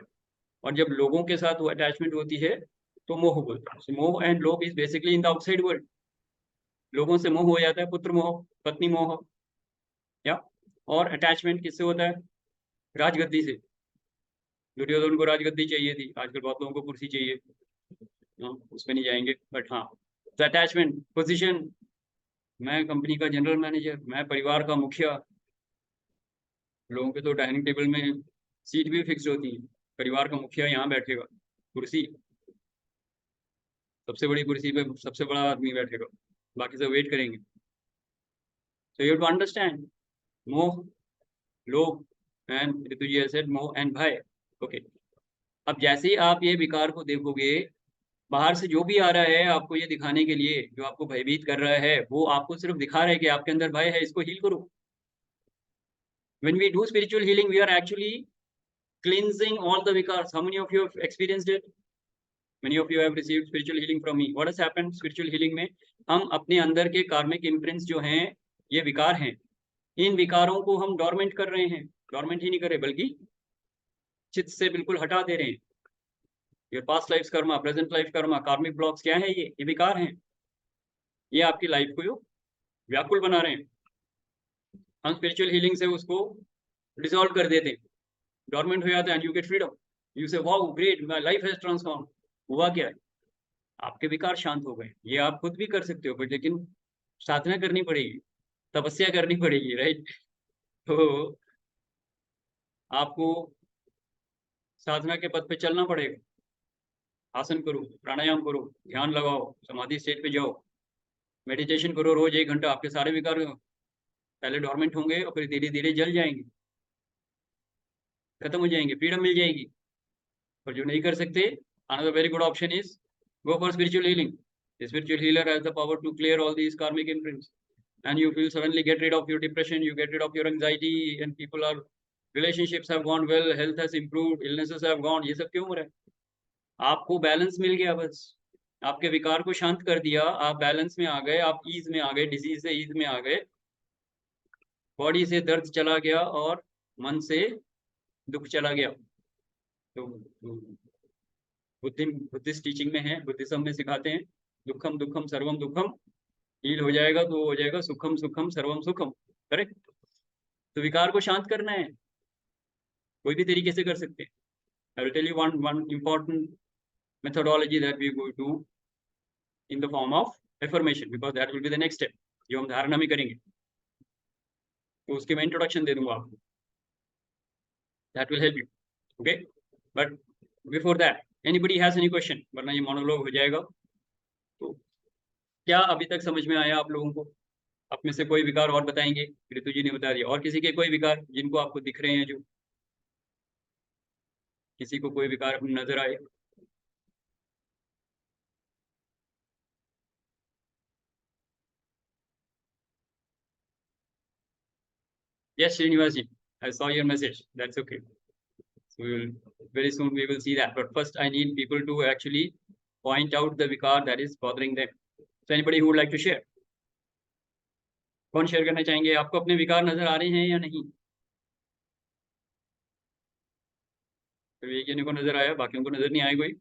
और जब लोगों के साथ वो अटैचमेंट होती है तो मोह बोलते हैं. मोह एंड लोभ is basically in the outside world. लोगों से मोह हो जाता है, पुत्र मोह, पत्नी मोह, या और अटैचमेंट किससे होता है? राजगद्दी से. दुर्योधन को राजगद्दी चाहिए थी, आजकल बहुत लोगों को कुर्सी चाहिए. उसमें नहीं जाएंगे, बट हाँ, द अटैचमेंट, पोजीशन, मैं कंपनी का जनरल मैनेजर, मैं परिवार का मुखिया. लोगों के तो डाइनिंग टेबल में सीट भी फिक्स होती है. परिवार का मुखिया यहाँ बैठेगा, कुर्सी, सबसे बड़ी कुर्सी पे सबसे बड़ा आदमी बैठेगा, बाकी सब वेट करेंगे. So you have to understand मोह, लोभ, एंड ऋतु जी सेड मोह एंड भय. ओके, अब जैसे ही आप ये विकार को देखोगे, बाहर से जो भी आ रहा है आपको ये दिखाने के लिए, जो आपको भयभीत कर रहा है, वो आपको सिर्फ दिखा रहा है कि आपके अंदर भय है, इसको हील करो. When we do spiritual healing, we are actually cleansing all the vikars. How many of you have experienced it? Many of you have received spiritual healing from me. What has happened? Spiritual healing में हम अपने अंदर के कार्मिक imprints जो हैं, ये विकार हैं, इन विकारों को हम डोरमेंट कर रहे हैं. डोरमेंट ही नहीं कर रहे, बल्कि चित्त से बिल्कुल हटा दे रहे हैं. Your past life Karma, present life Karma, कार्मिक ब्लॉक्स क्या है? ये विकार हैं. ये आपकी लाइफ को व्याकुल बना रहे हैं. हम स्पिरिचुअल हीलिंग से उसको डिसॉल्व कर देते हैं, डोरमेंट हो जाता है, and you get freedom. You say wow great, my life has transform. हुआ क्या है? आपके विकार शांत हो गए. ये आप खुद भी कर सकते हो, बट लेकिन साधना करनी पड़ेगी, तपस्या करनी पड़ेगी, राइट? तो आपको साधना के पथ पे चलना पड़ेगा. आसन करो, प्राणायाम करो, ध्यान लगाओ, समाधि स्टेट पे जाओ, मेडिटेशन करो रोज 1 घंटा. आपके सारे विकार पहले डोरमेंट होंगे और फिर धीरे धीरे जल जाएंगे, खत्म हो जाएंगे, फ्रीडम मिल जाएगी. और जो नहीं कर सकते, another very good option is go for spiritual healing. The spiritual healer has the power to clear all these karmic imprints, and you will suddenly get rid of your depression, you get rid of your anxiety, and people are, relationships have gone well, health has improved, illnesses have gone. ये सब क्यों हो रहा है? आपको balance मिल गया, बस आपके विकार को शांत कर दिया, आप बैलेंस में आ गए, आप ईज में आ गए, डिजीज से ईज में आ गए, बॉडी से दर्द चला गया और मन से दुख चला गया. तो बुद्धिस्ट टीचिंग में है, बुद्धिज्म में सिखाते हैं, दुखम दुखम सर्वम दुखम. हील हो जाएगा तो हो जाएगा सुखम सुखम सर्वम सुखम. करेक्ट? तो विकार को शांत करना है, कोई भी तरीके से कर सकते हैं. I will tell you one important methodology that we go do in the form of affirmation, because that will be the next step जो हम धारणा में करेंगे. तो उसकी मैं इंट्रोडक्शन दे दूंगा आपको. That will help you. Okay? But before that, anybody has any question? वरना ये मोनोलॉग हो जाएगा. तो क्या अभी तक समझ में आया आप लोगों को? आप में से कोई विकार और बताएंगे? ऋतु जी ने बता दिया. और किसी के कोई विकार जिनको आपको दिख रहे हैं, जो किसी को कोई विकार नजर आए? Yes, Srinivas, I saw your message. That's okay. So we will very soon we will see that. But first, I need people to actually point out the vikar that is bothering them. So anybody who would like to share? कौन share करना चाहेंगे? आपको अपने विकार नजर आ रहे हैं या नहीं? तो एक जने को नजर आया, बाकियों को नजर नहीं आया कोई.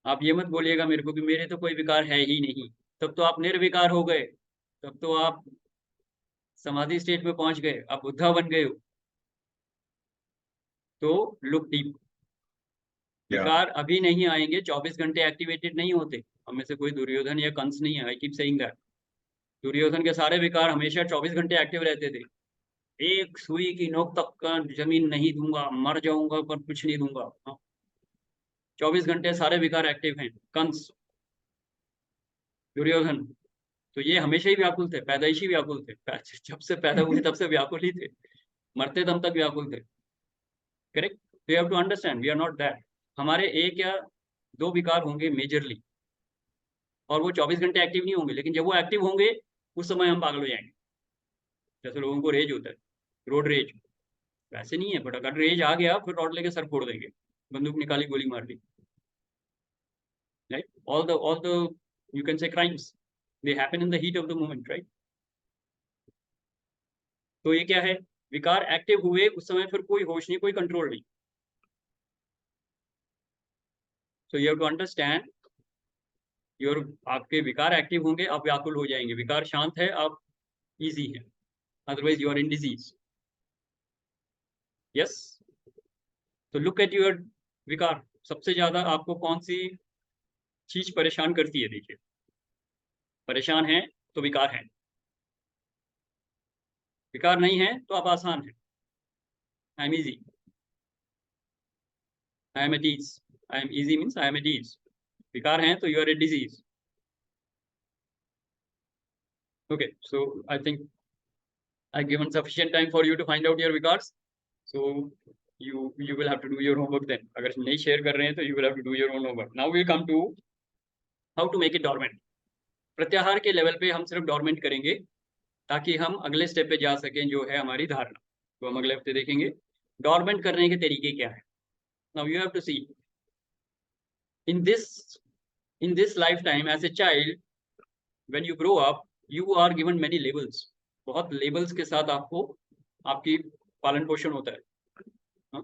आप ये मत बोलिएगा मेरे को कि मेरे तो कोई विकार है ही नहीं. तब तो आप निर्विकार हो गए, तब तो आप समाधि स्टेट में पहुंच गए, आप बुद्धा बन गए हो. तो लुक डीप. विकार अभी नहीं आएंगे, 24 घंटे एक्टिवेटेड नहीं होते. हम में से कोई दुर्योधन या कंस नहीं है. I keep saying that. Duryodhan के सारे विकार हमेशा 24 घंटे एक्टिव रहते थे. एक सुई की नोक तक का जमीन नहीं दूंगा, मर जाऊंगा पर कुछ नहीं दूंगा. 24 घंटे सारे विकार एक्टिव हैं. कंस, दुर्योधन, तो ये हमेशा ही व्याकुल थे, पैदाइशी व्याकुल थे. जब से पैदा हुए तब से व्याकुल ही थे, मरते दम तक व्याकुल थे. Correct? You have to understand we are not that. हमारे 1 या 2 विकार होंगे मेजरली, और वो 24 घंटे एक्टिव नहीं होंगे, लेकिन जब वो एक्टिव होंगे उस समय हम पागल हो जाएंगे. जैसे लोगों को रेज होता है, रोड रेज, वैसे नहीं है. बट अगर रेज आ गया फिर रॉड लेके सर फोड़ देंगे, बंदूक निकाली, गोली मार दी. Right? All the you can say crimes, they happen in the heat of the moment, right? तो ये क्या है? विकार एक्टिव हुए उस समय फिर कोई होश नहीं, कोई कंट्रोल नहीं. So you have to understand your, आपके विकार एक्टिव होंगे, आप व्याकुल हो जाएंगे. विकार शांत है, आप इजी है, otherwise you are in disease. Yes? तो लुक एट योर विकार. सबसे ज्यादा आपको कौन सी चीज परेशान करती है? देखिए, परेशान है तो विकार है, विकार नहीं है तो आप आसान है. I am easy, I am at ease. I am easy means I am at ease. विकार हैं तो you are a disease. Okay, so I think I given sufficient time for you to find out your vikars. So you will have to do your homework then. अगर नहीं share कर रहे हैं तो you will have to do your own homework. Now we come to how to make it dormant. प्रत्याहार के level पे हम सिर्फ डोरमेंट करेंगे ताकि हम अगले स्टेप पे जा सकें, जो है हमारी धारणा. तो हम अगले हफ्ते देखेंगे डोरमेंट करने के तरीके क्या है. Now you have to see, in this lifetime as a child, when you grow up, you are given many labels. बहुत labels के साथ आपको आपकी पालन पोषण होता है. हाँ?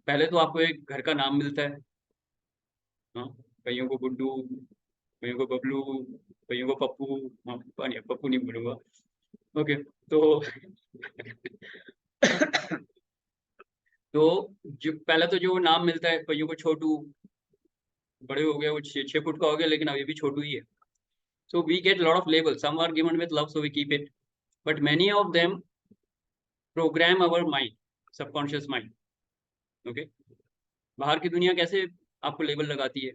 पहले तो आपको एक घर का नाम मिलता है. हाँ? कईयों को गुड्डू, कईयों को बबलू, कईयों को पप्पू. हाँ, पप्पू नहीं बोलूंगा. ओके, तो तो जो पहले तो जो नाम मिलता है, कईयों को छोटू, बड़े हो गए वो 6 फुट का हो गया, लेकिन अभी भी छोटू ही है. So we get a lot of labels. Some are given with love, so we keep it. But many of them program our mind, subconscious mind. Okay? बाहर की दुनिया कैसे आपको लेबल लगाती है?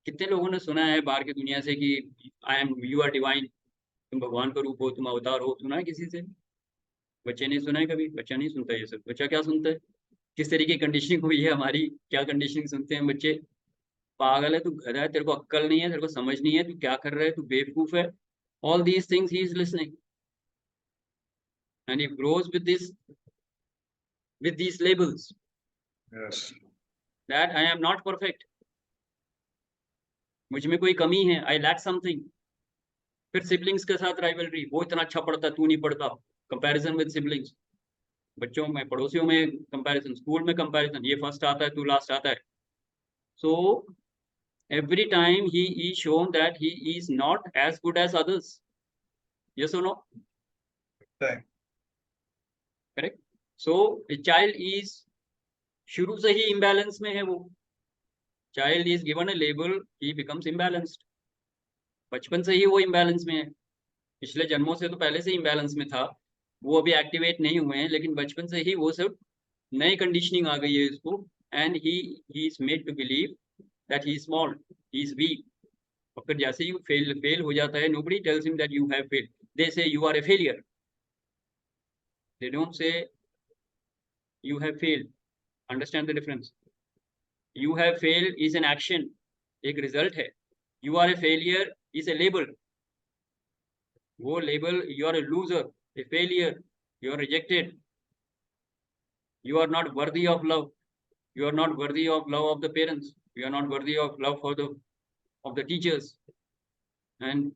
कितने लोगों ने सुना है बाहर की दुनिया से कि you are divine, तुम भगवान का रूप हो, तुम अवतार हो? सुना है किसी से? बच्चे ने सुना है कभी? बच्चा नहीं सुनता ये सब. बच्चा क्या सुनता है? किस तरीके की कंडीशनिंग हुई है हमारी, क्या कंडीशनिंग सुनते हैं बच्चे? पागल है तू, गधा है, तेरे को अक्कल नहीं है, तेरे को समझ नहीं है, तू क्या कर रहा है, तू बेवकूफ है. All these things he is listening, and he grows with these labels. Yes. That I am not perfect. मुझ में कोई कमी है. I lack something. फिर सिबलिंग्स के साथ राइवलरी, वो इतना अच्छा पढ़ता, तू नहीं पढ़ता. Comparison with siblings. बच्चों में, पड़ोसियों में कंपैरिजन, स्कूल में कंपैरिजन, ये फर्स्ट आता है, तू लास्ट आता है. So every time he is shown that he is not as good as others. Yes or no? Right. Correct. So a child is शुरू से ही imbalance में है. वो child is given a label, he becomes imbalanced. बचपन से ही वो imbalance में है. पिछले जन्मों से तो पहले से imbalance में था, वो अभी एक्टिवेट नहीं हुए हैं, लेकिन बचपन से ही वो सब नई कंडीशनिंग आ गई है इसको. And he is made to believe that he is small, he is weak. और फिर जैसे ही फेल हो जाता है, nobody tells him that you have failed. They say you are a failure. They don't say you have failed. Understand the difference? You have failed is an action, एक result है. You are a failure is a label. वो label, you are a loser, a failure, you are rejected, you are not worthy of love, you are not worthy of love of the parents, you are not worthy of love of the teachers. And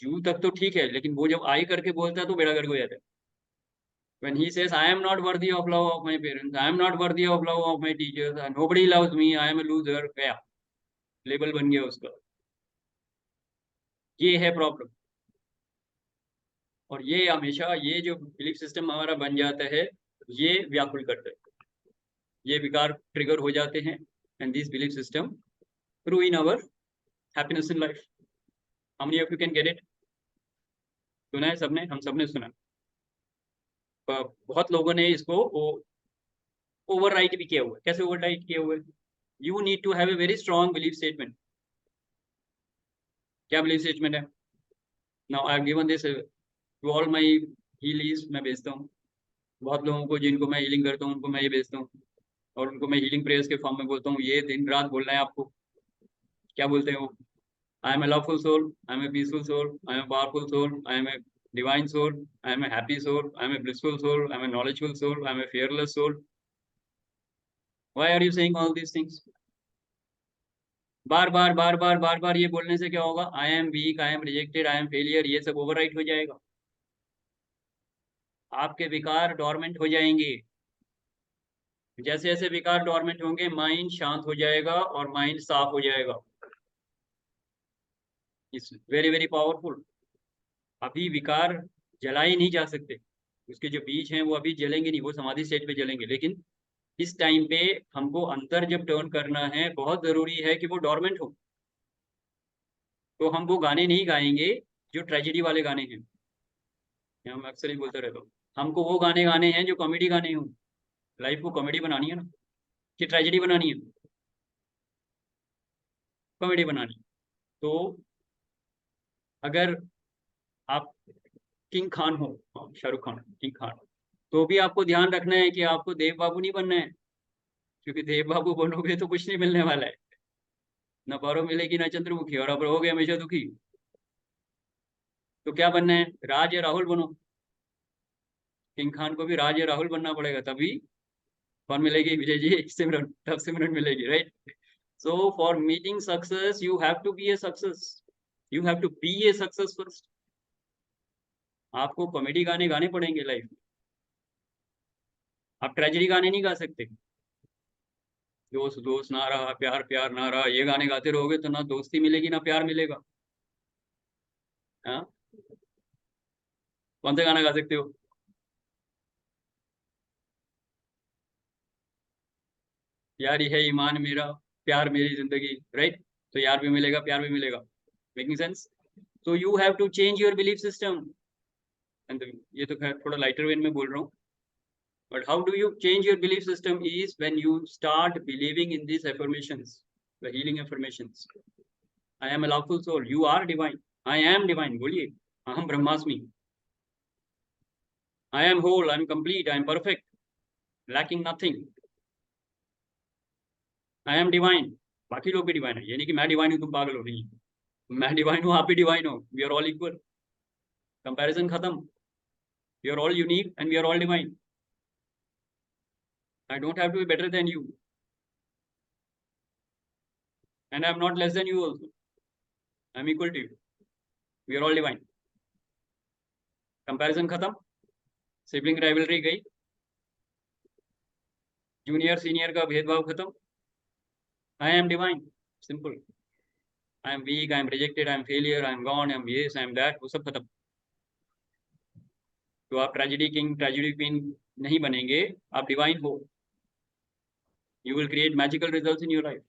you तक तो ठीक है, लेकिन वो जब I करके बोलता है तो बेड़ा गर्क हो जाता है. When he says, I am not worthy of love of my parents, I am not worthy of love of my teachers, nobody loves me, I am a loser, गया, लेबल बन गया उसका. ये है प्रॉब्लम. और ये हमेशा, ये जो बिलीफ सिस्टम हमारा बन जाता है, ये व्याकुल करता है, ये विकार ट्रिगर हो जाते हैं. And this belief system ruin our happiness in life. How many of you can get it? सुना है सबने? हम सबने सुना. बहुत लोगों ने इसको ओवरराइट भी किया हुआ है. कैसे ओवरराइट किया हुआ है? You need to have a very strong belief statement. क्या बिलीफ स्टेटमेंट है? Now I have given this to all my healings. मैं भेजता हूँ बहुत लोगों को, जिनको मैं हीलिंग करता हूँ, उनको मैं ये भेजता हूँ, और उनको मैं हीलिंग प्रेयर्स के फॉर्म में बोलता हूँ, ये दिन रात बोलना है आपको. क्या बोलते हैं वो? I am a loveful soul, I am a peaceful soul, I am a powerful soul, I am a divine soul, I am a happy soul, I am a blissful soul, I am a knowledgeable soul, I am a fearless soul. Why are you saying all these things? बार बार ये बोलने से क्या होगा? I am weak, I am rejected, I am failure, ये सब overwrite हो जाएगा. आपके विकार डोरमेंट हो जाएंगे. जैसे जैसे विकार डोरमेंट होंगे, माइंड शांत हो जाएगा और माइंड साफ हो जाएगा. It's very very powerful. अभी विकार जलाए नहीं जा सकते, उसके जो बीज हैं वो अभी जलेंगे नहीं, वो समाधि स्टेज पे जलेंगे. लेकिन इस टाइम पे हमको अंतर जब टर्न करना है, बहुत जरूरी है कि वो डोरमेंट हो. तो हम वो गाने नहीं गाएंगे जो ट्रेजेडी वाले गाने हैं. हम अक्सर ही बोलते रहते हो, हमको वो गाने गाने हैं जो कॉमेडी गाने हों. लाइफ को कॉमेडी बनानी है ना, कि ट्रेजेडी बनानी है? कॉमेडी बनानी. तो अगर आप किंग खान हो, शाहरुख खान, किंग खान, तो भी आपको ध्यान रखना है कि आपको देव बाबू नहीं बनना है, क्योंकि देव बाबू बनोगे तो कुछ नहीं मिलने वाला है. न पारो मिलेगी ना चंद्रमुखी, और अब रहोगे हमेशा दुखी. तो क्या बनना है? राज या राहुल बनो. किंग खान को भी राज या राहुल बनना पड़ेगा, तभी कौन मिलेगी? विजय जी सिमरन, तब सिमरन मिलेगी, right? So for meeting success, you have to be a success. You have to be a success first. आपको कॉमेडी गाने गाने पड़ेंगे लाइफ में. आप ट्रेजेडी गाने नहीं गा सकते. दोस्त दोस्त ना रहा, प्यार प्यार ना रहा, ये गाने गाते रहोगे तो ना दोस्ती मिलेगी ना प्यार मिलेगा. हाँ, कौन सा गाना गा सकते हो? यार ये है ईमान मेरा, प्यार मेरी जिंदगी, राइट? तो यार भी मिलेगा, प्यार भी मिलेगा. Making sense? So you have to change your belief system. And ये तो खैर थोड़ा लाइटर वेन में बोल रहा हूँ. But how do you change your belief system is when you start believing in these affirmations, the healing affirmations. I am a loveful soul. You are divine. I am divine. बोलिए. अहम ब्रह्मास्मि. I am whole. I am complete. I am perfect. Lacking nothing. I am divine. बाकी लोग भी divine है. ये नहीं कि मैं डिवाइन हूँ तुम पागल हो. नहीं, मैं डिवाइन हूँ, आप भी डिवाइन हो. We are all equal. Comparison खत्म. We are all unique and we are all divine. I don't have to be better than you. And I'm not less than you also. I'm equal to you. We are all divine. Comparison खत्म. Sibling rivalry गई. Junior senior का भेदभाव खत्म. I am divine. Simple. I am weak. I am rejected. I am failure. I am gone. I am yes. I am that. वो सब खत्म. तो आप ट्रेजेडी किंग, ट्रेजेडी क्वीन नहीं बनेंगे. आप डिवाइन हो. You will create magical results in your life.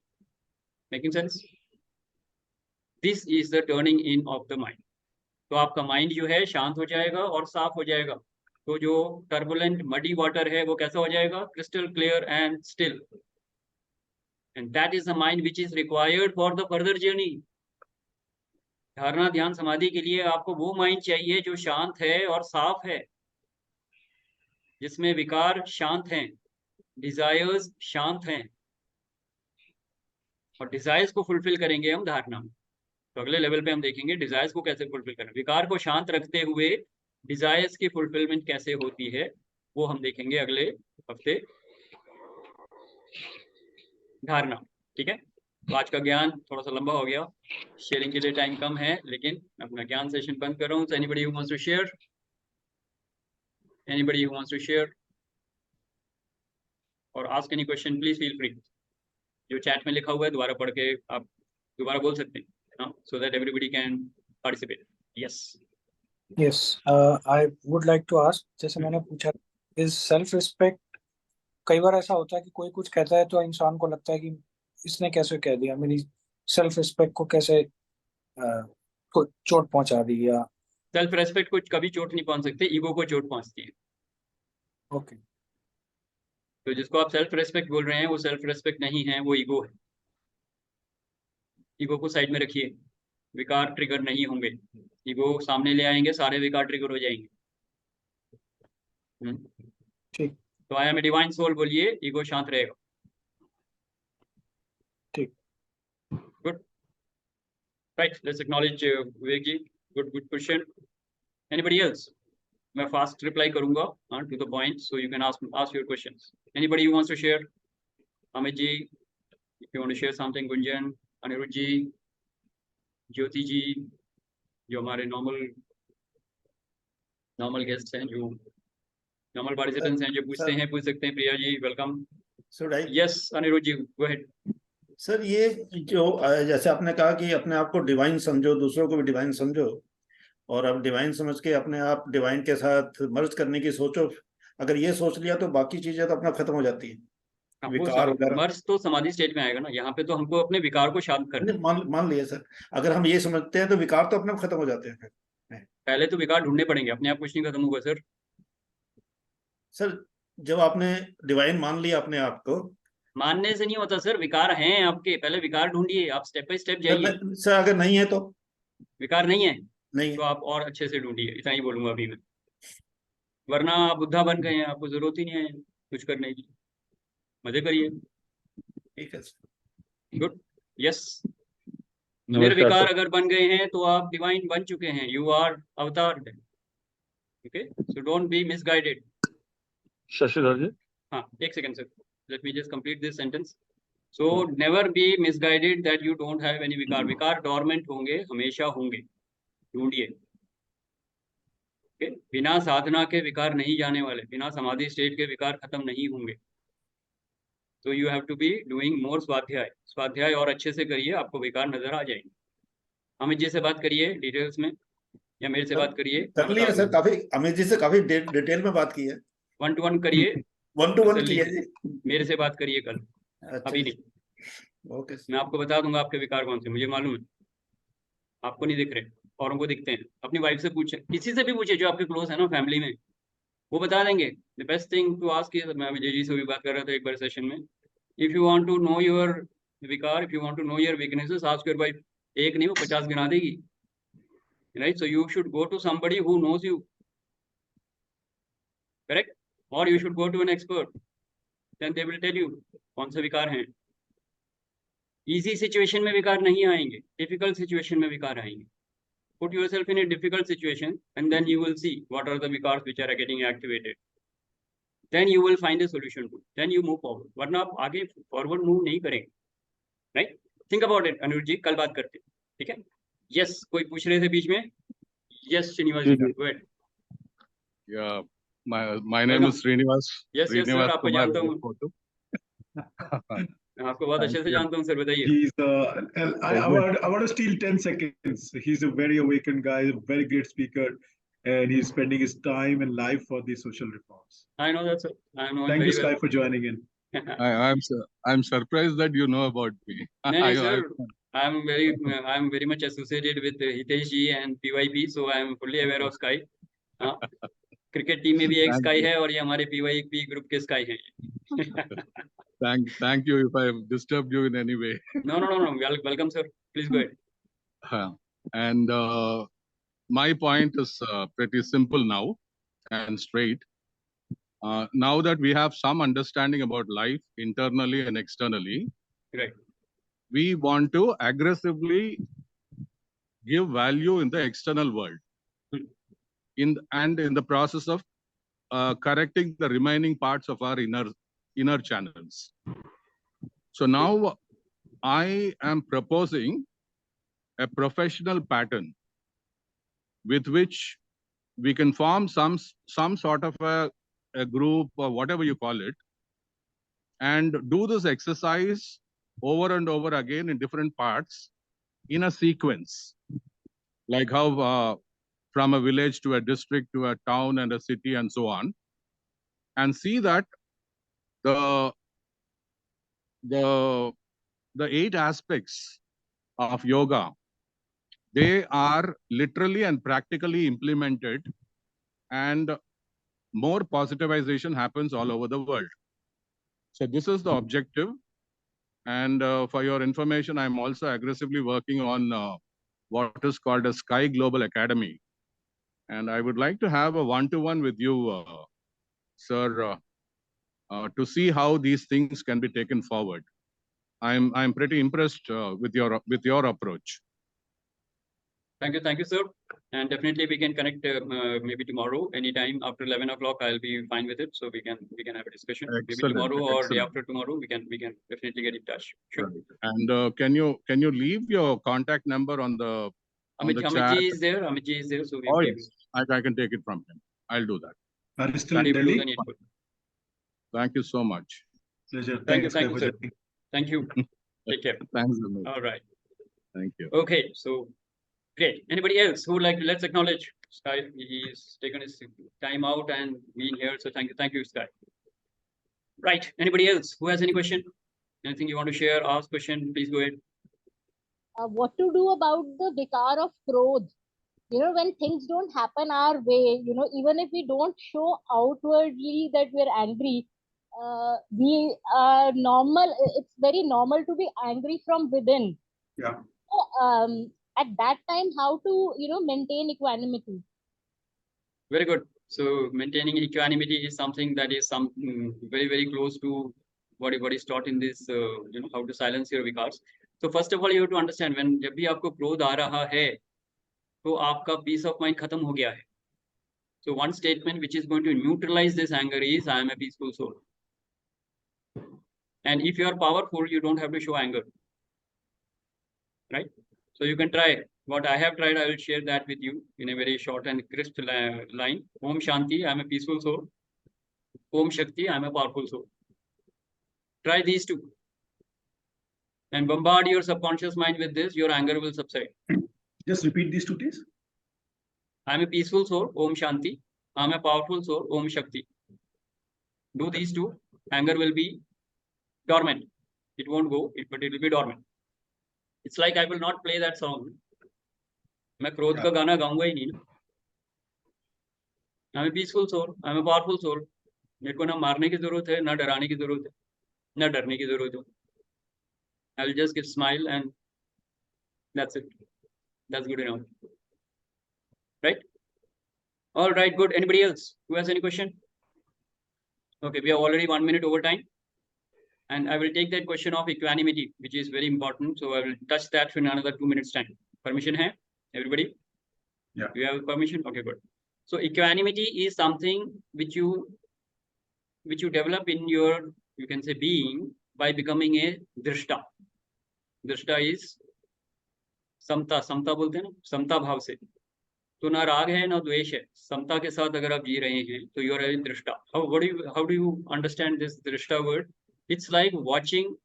Making sense? This is the turning in of the mind. तो आपका माइंड जो है शांत हो जाएगा और साफ हो जाएगा. तो जो टर्बुलेंट मडी वाटर है वो कैसा हो जाएगा? Crystal clear and still. And that is the mind which is required for the further journey. धारणा ध्यान समाधि के लिए आपको वो माइंड चाहिए जो शांत है और साफ है, जिसमें विकार शांत हैं, डिजायर्स शांत हैं. और डिजायर्स को फुलफिल करेंगे हम धारणा में. तो अगले लेवल पे हम देखेंगे डिजायर्स को कैसे फुलफिल करें. विकार को शांत रखते हुए डिजायर्स की फुलफिलमेंट कैसे होती है वो हम देखेंगे अगले हफ्ते धारणा. ठीक है? तो आज का ज्ञान थोड़ा सा लंबा हो गया. शेयरिंग के लिए टाइम कम है, लेकिन अपना ज्ञान सेशन बंद कर रहा हूँ. Anybody who wants to share? Anybody who wants to share और ask any question please feel free. जो चैट में लिखा हुआ है दोबारा पढ़ के आप दोबारा बोल सकते हैं. So that everybody can participate. Yes. Yes. I would like to ask, जैसे मैंने पूछा, is self respect, कई बार ऐसा होता है कि कोई कुछ कहता है तो इंसान को लगता है कि इसने कैसे कह दिया, मेरी सेल्फ रिस्पेक्ट को कैसे चोट पहुंचा दी. या सेल्फ रेस्पेक्ट को कभी चोट नहीं पहुंच सकते, ईगो को चोट पहुंचती है. ओके. तो जिसको आप सेल्फ रेस्पेक्ट बोल रहे हैं वो सेल्फ रेस्पेक्ट नहीं है, वो ईगो है. ईगो को साइड में रखिए. विकार ट्रिगर नहीं होंगे. ईगो सामने ले आएंगे, सारे विकार ट्रिगर हो जाएंगे. ठीक. तो I am a divine soul बोलिए, ईगो शांत रहेगा. ठीक. Good. Right, let's acknowledge Vivek ji. Good question. Anybody else? मैं फास्ट रिप्लाई करूंगा to the point, so you can ask your questions. Anybody who wants to share? Amit ji, if you want to share something. Gunjan, Aniruddh ji, Jyoti ji, जो हमारे normal guest हैं, जो normal participants हैं, जो पूछते हैं पूछ सकते हैं. प्रिया जी, वेलकम. यस अनिरुद्ध जी, गो अहेड. सर, ये जो जैसे आपने कहा कि अपने आप को डिवाइन समझो, दूसरों को भी डिवाइन समझो, और अब डिवाइन समझ के अपने आप डिवाइन के साथ मर्ज करने की सोचो. अगर ये सोच लिया तो बाकी चीजें तो अपना खत्म हो जाती है. विकार वगैरह मर्ज तो समाधि स्टेट में आएगा ना. यहाँ पे तो हमको अपने विकार को शांत करना. मान लिया सर, अगर हम ये समझते हैं तो विकार तो अपने खत्म हो जाते हैं. पहले तो विकार ढूंढने पड़ेंगे, अपने आप कुछ नहीं खत्म होगा सर. सर, जब आपने डिवाइन मान लिया अपने आप को, मानने से नहीं होता सर. विकार हैं आपके, पहले विकार ढूंढिए. आप स्टेप बाय स्टेप जाइए. सर अगर नहीं है तो? विकार नहीं है नहीं तो आप और अच्छे से ढूंढिए. इतना ही बोलूंगा अभी मैं. वरना आप बुद्धा बन गए हैं, आपको जरूरत ही नहीं है कुछ करने की. मजे करिए. ठीक है. गुड. यस. निर्विकार अगर बन गए हैं तो आप डिवाइन बन चुके हैं. You are avatar. Okay, so don't be misguided. Shashidhar ji. हाँ, एक second sir. Let me just complete this sentence. So never be misguided that you don't have any विकार. विकार dormant होंगे, हमेशा होंगे. ढूंढिए. Okay? बिना साधना के विकार नहीं जाने वाले, बिना समाधि स्टेट के विकार खत्म नहीं होंगे. So you have to be doing more स्वाध्याय. स्वाध्याय और अच्छे से करिए, आपको विकार नजर आ जाएंगे. अमित जी से बात करिए डिटेल्स में, या मेरे से बात करिए. कर लिया सर, काफी अमित जी से काफी डिटेल में बात की है. 1-to-1 करिए. 1-to-1 किया जी. मेरे से बात करिए कल. अच्छा, अभी नहीं. ओके. मैं आपको बता दूंगा आपके विकार कौन से, मुझे मालूम है. आपको नहीं दिख रहे, औरों को दिखते हैं. अपनी वाइफ से पूछे, किसी से भी पूछे जो आपके क्लोज है ना फैमिली में, वो बता देंगे. The best thing to ask is, मैं विजय जी से भी बात कर रहा था एक बार सेशन में, if you want to know your विकार, if you want to know your weaknesses, ask your wife. एक नहीं, वो 50 गिना देगी. Right? So you should go to somebody who knows you. Correct? और you should go to an expert, then they will tell you कौन से विकार हैं. इजी सिचुएशन में विकार नहीं आएंगे, डिफिकल्ट सिचुएशन में विकार आएंगे. Put yourself in a difficult situation and then you will see what are the vikars which are getting activated. Then you will find a solution to. Then you move forward. वरना आप आगे forward move नहीं करेंगे. Right? Think about it, अनुज जी. कल बात करते हैं. ठीक है? Yes, कोई पूछ रहे थे बीच में? Yes, Srinivas ji. Go ahead. Yeah, my name is Srinivas. Yes, yes, sir. आपको जानता हूँ. आपको बहुत अच्छे से जानता हूँ सर, बताइए. He's I want to steal 10 seconds. He's a very awakened guy, a very great speaker, and he's spending his time and life for the social reforms. I know that, sir. I know. Thank you, Sky, for joining in. I'm surprised that you know about me. No, sir. I'm very much associated with Hitesh ji and PYP, so I'm fully aware of Sky. Cricket team में भी एक sky है और ये हमारे PYP group के sky हैं. Thank you if I have disturbed you in any way. No. Welcome, sir. Please go ahead. And my point is pretty simple now and straight. Now that we have some understanding about life internally and externally, right, we want to aggressively give value in the external world. In the process of correcting the remaining parts of our inner channels. So now I am proposing a professional pattern with which we can form some sort of a group or whatever you call it, and do this exercise over and over again in different parts in a sequence, like how from a village to a district to a town and a city and so on, and see that the 8 aspects of yoga, they are literally and practically implemented, and more positivization happens all over the world. So this is the objective. And for your information, I'm also aggressively working on what is called a Sky Global Academy. And I would like to have a one-to-one with you, sir, to see how these things can be taken forward. I'm pretty impressed with your approach. Thank you, sir. And definitely we can connect maybe tomorrow, anytime after 11 o'clock. I'll be fine with it, so we can have a discussion. Excellent, maybe tomorrow or excellent. day after tomorrow. We can definitely get in touch. Sure. And can you leave your contact number on the Amit chat? Ji is there. Amit Ji is there. So Oh yes, I can take it from him. I'll do that. Are you still in Delhi? Thank you so much. Pleasure. Thank you, sir. Thank you. Take care. Thanks, Amit. All right. Thank you. Okay, so great. Anybody else who would like to? Let's acknowledge Sky. He's taken his time out and being here. So thank you, Sky. Right. Anybody else who has any question? Anything you want to share? Ask question. Please go ahead. What to do about the vikar of Krodh? When things don't happen our way, even if we don't show outwardly that we're angry, we are normal. It's very normal to be angry from within. Yeah. So, at that time, how to, maintain equanimity? Very good. So maintaining equanimity is something that is very, very close to what is taught in this, how to silence your vikars. So first of all, you have to understand, when जब भी आपको क्रोध आ रहा है, तो आपका peace of mind खत्म हो गया है. So one statement which is going to neutralize this anger is, I am a peaceful soul. And if you are powerful, you don't have to show anger, right? So you can try what I have tried. I will share that with you in a very short and crisp line. Om Shanti, I am a peaceful soul. Om Shakti, I am a powerful soul. Try these two and bombard your subconscious mind with this. Your anger will subside. Just repeat these two days. I am a peaceful soul. Om Shanti. I am a powerful soul. Om Shakti. Do these two. Anger will be dormant. It won't go, but it will be dormant. It's like I will not play that song. मैं क्रोध का गाना गाऊंगा ही नहीं ना. I'm a peaceful soul. I'm a powerful soul. मेरे को ना मारने की जरूरत है, ना डराने की जरूरत है, ना डरने की जरूरत है. I'll just give smile and that's it. That's good enough. Right? All right, good. Anybody else who has any question? Okay, we are already 1 minute over time. And I will take that question of equanimity, which is very important. So I will touch that in another 2 minutes time. Permission hai? Everybody? Yeah. You have permission? Okay, good. So equanimity is something which you develop in your, you can say, being by becoming a drishta. Drishta is समता. समता बोलते हैं ना, समता भाव से. तो ना राग है ना द्वेष है. समता के साथ अगर आप जी रहे हैं तो you are a drishta. How do you understand this drishta word? It's like watching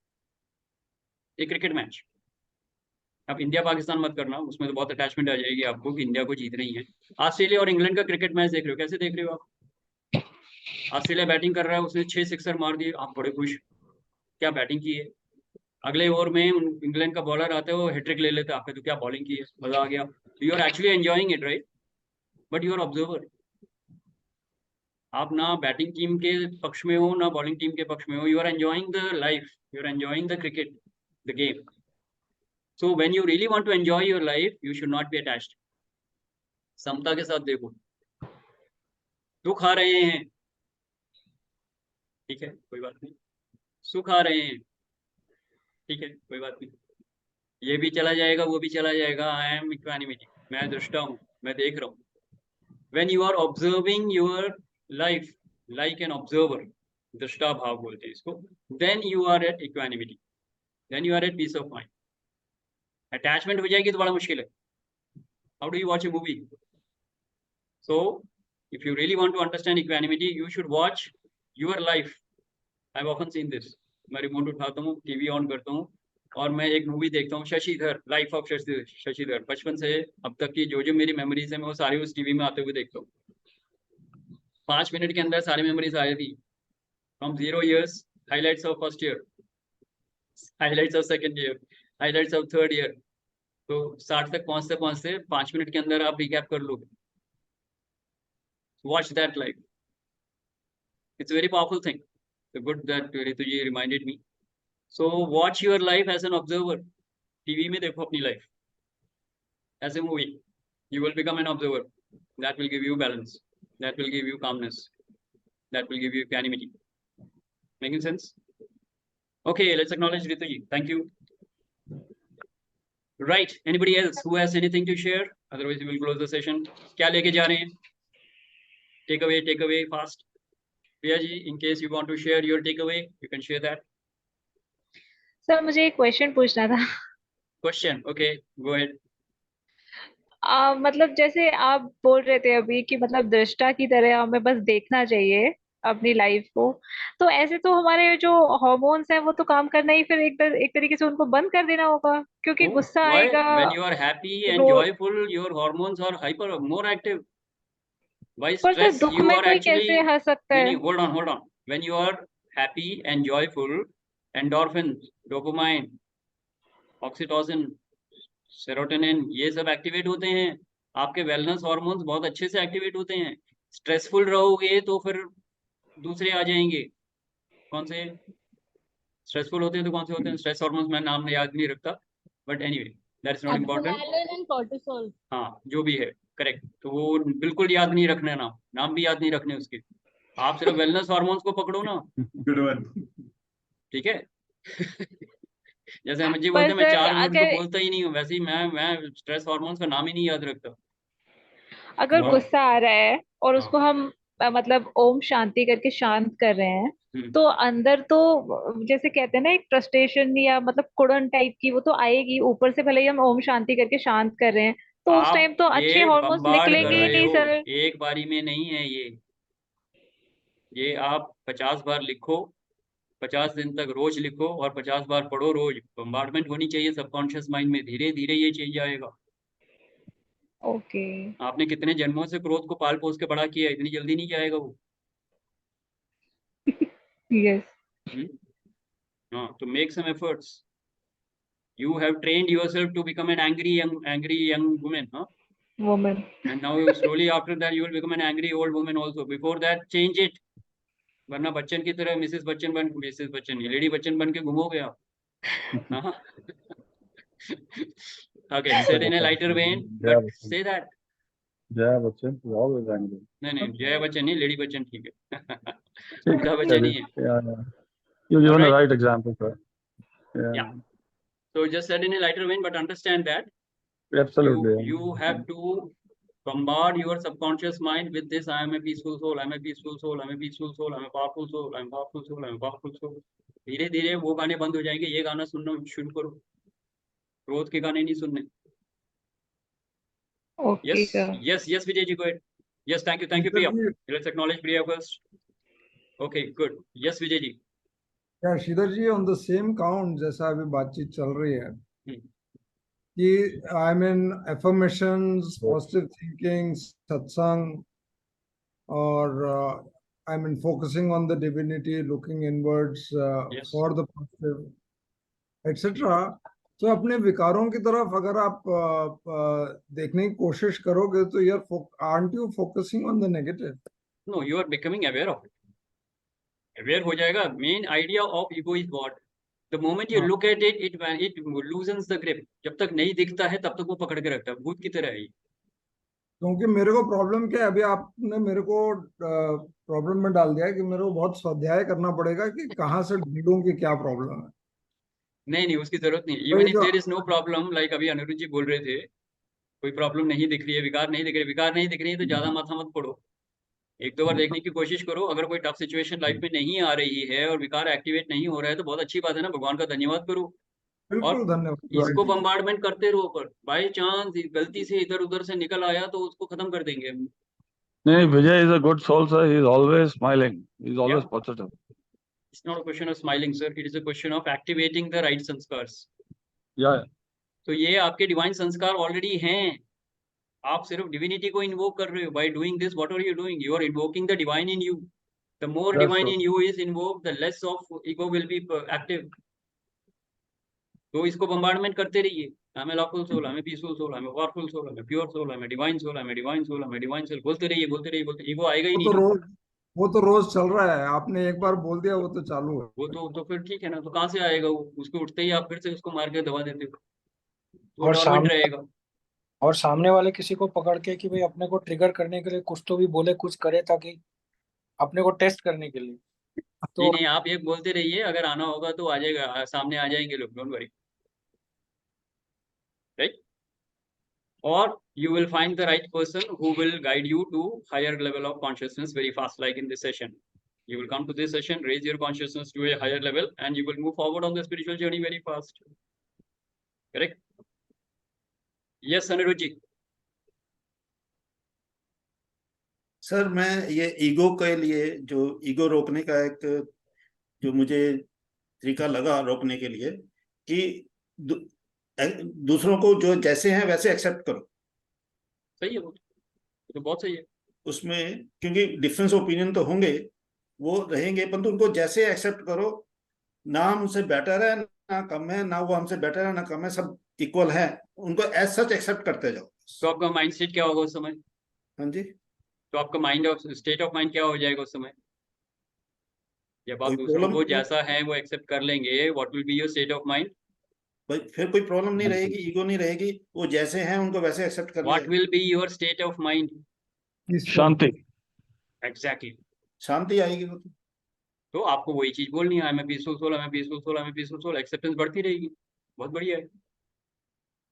a cricket match. आप इंडिया पाकिस्तान मत करना, उसमें तो बहुत अटैचमेंट आ जाएगी आपको कि इंडिया को जीतना ही है. ऑस्ट्रेलिया और इंग्लैंड का क्रिकेट मैच देख रहे हो, कैसे देख रहे हो आप? ऑस्ट्रेलिया बैटिंग कर रहा है, उसने 6 सिक्सर मार दिए, आप बड़े खुश, क्या बैटिंग की है. अगले ओवर में इंग्लैंड का बॉलर आता है, वो हैट्रिक ले लेता है, आपने तो क्या बॉलिंग की है, मजा आ गया. You are actually enjoying it, right? But you are observer. आप ना बैटिंग टीम के पक्ष में हो ना बॉलिंग टीम के पक्ष में हो. You are enjoying the life, you are enjoying the cricket, the game. So when you really want to enjoy your life, you should not be attached. समता के साथ देखो. दुख आ रहे हैं, ठीक है, कोई बात नहीं. सुख आ रहे हैं, ठीक है, कोई बात नहीं. ये भी चला जाएगा, वो भी चला जाएगा. I am equanimity. मैं दृष्टा हूँ, मैं देख रहा हूँ. When you are observing your life like an observer, दृष्टा भाव बोलते हैं इसको, then you are at equanimity. Then you are at peace of mind. Attachment हो जाएगी तो बड़ा मुश्किल है. How do you watch a movie? So if you really want to understand equanimity, you should watch your life. I have often seen this. मैं remote उठाता हूँ, TV on करता हूँ और मैं एक मूवी देखता हूँ, शशि धर, लाइफ ऑफ शशि धर. बचपन से अब तक की जो मेरी मेमोरीज है, मैं वो सारी उस टीवी में आते हुए देखता हूँ. 5 मिनट के अंदर सारी मेमोरीज आ जाती. From 0 years, highlights of first year, highlights of second year, highlights of third year. तो 60 तक पहुंचते 5 मिनट के अंदर आप रिकैप कर लोगे. Watch that life. It's very powerful thing. So good that Rituji reminded me. So watch your life as an observer. TV में देखो अपनी life as a movie. You will become an observer. That will give you balance. That will give you calmness. That will give you equanimity. Making sense? Okay, let's acknowledge Rituji. Thank you. Right. Anybody else who has anything to share? Otherwise, we will close the session. क्या लेके जा रहे हैं? Take away fast. Priya ji, in case you want to share your takeaway, you can share that. Sir मुझे एक question पूछना था. Question. Okay, go ahead. मतलब जैसे आप बोल रहे थे अभी कि मतलब दृष्टा की तरह हमें बस देखना चाहिए अपनी लाइफ को, तो ऐसे तो हमारे जो हार्मोन्स हैं वो तो काम करना ही, फिर एक तरीके से उनको बंद कर देना होगा, क्योंकि गुस्सा Why? आएगा. When you are happy and joyful, your hormones are more active. Why पर सर stress? दुख You में are कोई actually. कैसे हंस सकता है? नहीं, hold on. When you are happy and joyful, endorphins, dopamine, oxytocin, serotonin, ये सब एक्टिवेट होते हैं. आपके वेलनेस हार्मोन्स बहुत अच्छे से एक्टिवेट होते हैं. स्ट्रेसफुल रहोगे तो फिर दूसरे आ जाएंगे. कौन से स्ट्रेसफुल होते हैं तो कौन से होते हैं? स्ट्रेस हार्मोन्स मैं नाम याद नहीं रखता, but anyway that is not important. Adrenaline and cortisol. हाँ, जो भी है, करेक्ट. तो वो बिल्कुल याद नहीं रखना है, नाम भी याद नहीं रखने उसके. आप सिर्फ वेलनेस हार्मोन्स को पकड़ो ना. Good one. ठीक है. जैसे अमित जी बोलते हैं, मैं 4 मिनट तो बोलता ही नहीं हूँ, वैसे ही मैं स्ट्रेस हार्मोन्स का नाम ही नहीं याद रखता. अगर Wow. गुस्सा आ रहा है और हाँ. उसको हम मतलब ओम शांति करके शांत कर रहे हैं, तो अंदर तो जैसे कहते हैं ना, एक फ्रस्ट्रेशन या मतलब कुड़न टाइप की वो तो आएगी ऊपर से, भले ही हम ओम शांति करके शांत कर रहे हैं, तो उस आप टाइम तो अच्छे ये हॉर्मोन्स बम्बार्ड कर निकलेंगे ही रहे नहीं हो, सर। एक बारी में नहीं है ये आप 50 बार लिखो, 50 दिन तक रोज लिखो और 50 बार पढ़ो रोज। बम्बार्डमेंट होनी चाहिए सबकॉन्शियस माइंड में, धीरे धीरे ये चेंज आएगा। ओके। आपने कितने जन्मों से क्रोध को पाल पोस के बड़ा किया, इतनी जल्दी नहीं जाएगा वो। यस। हाँ, तो make some efforts. You have trained yourself to become an angry young woman, huh? Women. And now you slowly after that you will become an angry old woman also. Before that change it. वरना बच्चन की तरह Mrs Bachchan lady Bachchan बन के घूमोगे आप. हाँ. Okay, said in a lighter vein, but say that. Jaya Bachchan is always angry. नहीं जया बच्चन नहीं, lady Bachchan ठीक है. अमिताभ बच्चन ही है. Yeah. You given the right example, sir. Yeah. So just said in a lighter vein, but understand that Absolutely. you have to bombard your subconscious mind with this: I am a peaceful soul, I am a peaceful soul, I am a peaceful soul, I am a powerful soul, I am a powerful soul, I am a powerful soul. धीरे धीरे वो गाने बंद हो जाएंगे, ये गाना सुनना शुरू करो, क्रोध के गाने नहीं सुनने. Okay sir. Yes Vijay ji, go ahead. Yes, thank you Priya. Let's acknowledge Priya first. Okay, good. Yes Vijay ji. Yeah, Shridhar ji, on the same count जैसा अभी बातचीत चल रही है कि I mean affirmations, positive thinking, satsang, or I mean focusing on the divinity, looking inwards Yes. for the positive, etc. तो अपने विकारों की तरफ अगर आप देखने की कोशिश करोगे तो aren't you focusing on the negative? No, you are becoming aware of it. Aware हो जाएगा. Main idea of ego is what? The moment you look at it, it loosens the grip. जब तक नहीं दिखता है तब तक वो पकड़ के रखता है, भूत की तरह है. क्योंकि मेरे को प्रॉब्लम क्या है, अभी आपने मेरे को प्रॉब्लम में डाल दिया है कि मेरे को बहुत स्वाध्याय करना पड़ेगा कि कहाँ से ढूंढूं कि क्या प्रॉब्लम है. नहीं उसकी जरूरत नहीं. Even if there is no problem, like अभी अनिरुद्ध जी बोल रहे थे, कोई प्रॉब्लम नहीं दिख रही है, विकार नहीं दिख रही है तो ज्यादा माथा मत पड़ो. एक दो बार देखने की कोशिश करो. अगर कोई टफ सिचुएशन लाइफ में नहीं आ रही है और विकार एक्टिवेट नहीं हो रहा है तो बहुत अच्छी बात है ना, भगवान का धन्यवाद करो. बिल्कुल और धन्यवाद. इसको बम्बार्डमेंट करते रहो. पर बाय चांस गलती से इधर उधर से निकल आया तो उसको खत्म कर देंगे. No, Vijay is a good soul, sir. He is always smiling. He is always positive. It's not a question of smiling, sir. It is a question of activating the right sanskars. Yeah. तो ये आपके divine संस्कार already हैं. आप सिर्फ divinity को invoke कर रहे हो. By doing this what are you doing? You are invoking the divine in you. The more divine in you is invoked, the less of ego will be active. तो इसको bombardment करते रहिए. I am a loveful soul, I am a peaceful soul, I am a powerful soul, I am a pure soul, I am a divine soul, I am a divine soul, I am a divine soul. बोलते रहिए. Ego आएगा ही नहीं. वो तो रोज चल रहा है. आपने एक बार बोल दिया वो तो चालू है. वो तो फिर ठीक है ना. तो कहाँ से आएगा वो? उसको उठते ही आप फिर से उसको मार के दबा देते हो तो डॉर्मेंट रहेगा. और सामने वाले किसी को पकड़ के कि भाई अपने को ट्रिगर करने के लिए कुछ तो भी बोले, कुछ करे ताकि अपने को टेस्ट करने के लिए. तो नहीं आप ये बोलते रहिए. अगर आना होगा तो आ जाएगा, सामने आ जाएंगे लोग. Don't worry. Right? Or you will find the right person who will guide you to higher level of consciousness very fast, like in this session. You will come to this session, raise your consciousness to a higher level, and you will move forward on the spiritual journey very fast. Correct? Yes, Anirudh ji. Sir मैं ये ego के लिए जो ego रोकने का एक जो मुझे तरीका लगा रोकने के लिए कि दूसरों को जो जैसे हैं वैसे एक्सेप्ट करो. सही है. वो तो बहुत सही है. उसमें क्योंकि डिफरेंस ओपिनियन तो होंगे, वो रहेंगे, परंतु उनको जैसे एक्सेप्ट करो. ना हमसे बेटर है ना कम है, ना वो हमसे बेटर है ना कम है, सब इक्वल है. उनको एज सच एक्सेप्ट करते जाओ. तो आपका माइंड सेट क्या होगा उस समय? हाँ जी. तो आपका mind of state of mind क्या हो जाएगा उस समय? जब आप दूसरों को जैसा है वो एक्सेप्ट कर लेंगे, what will be your state of mind? भाई फिर कोई प्रॉब्लम नहीं रहेगी, ईगो नहीं रहेगी. वो जैसे हैं उनको वैसे एक्सेप्ट कर. What will be your state of mind? शांति. एग्जैक्टली. शांति आएगी. तो आपको वही चीज बोलनी है. I am a peaceful soul, I am a peaceful soul, I am a peaceful soul. Acceptance बढ़ती रहेगी. बहुत बढ़िया है.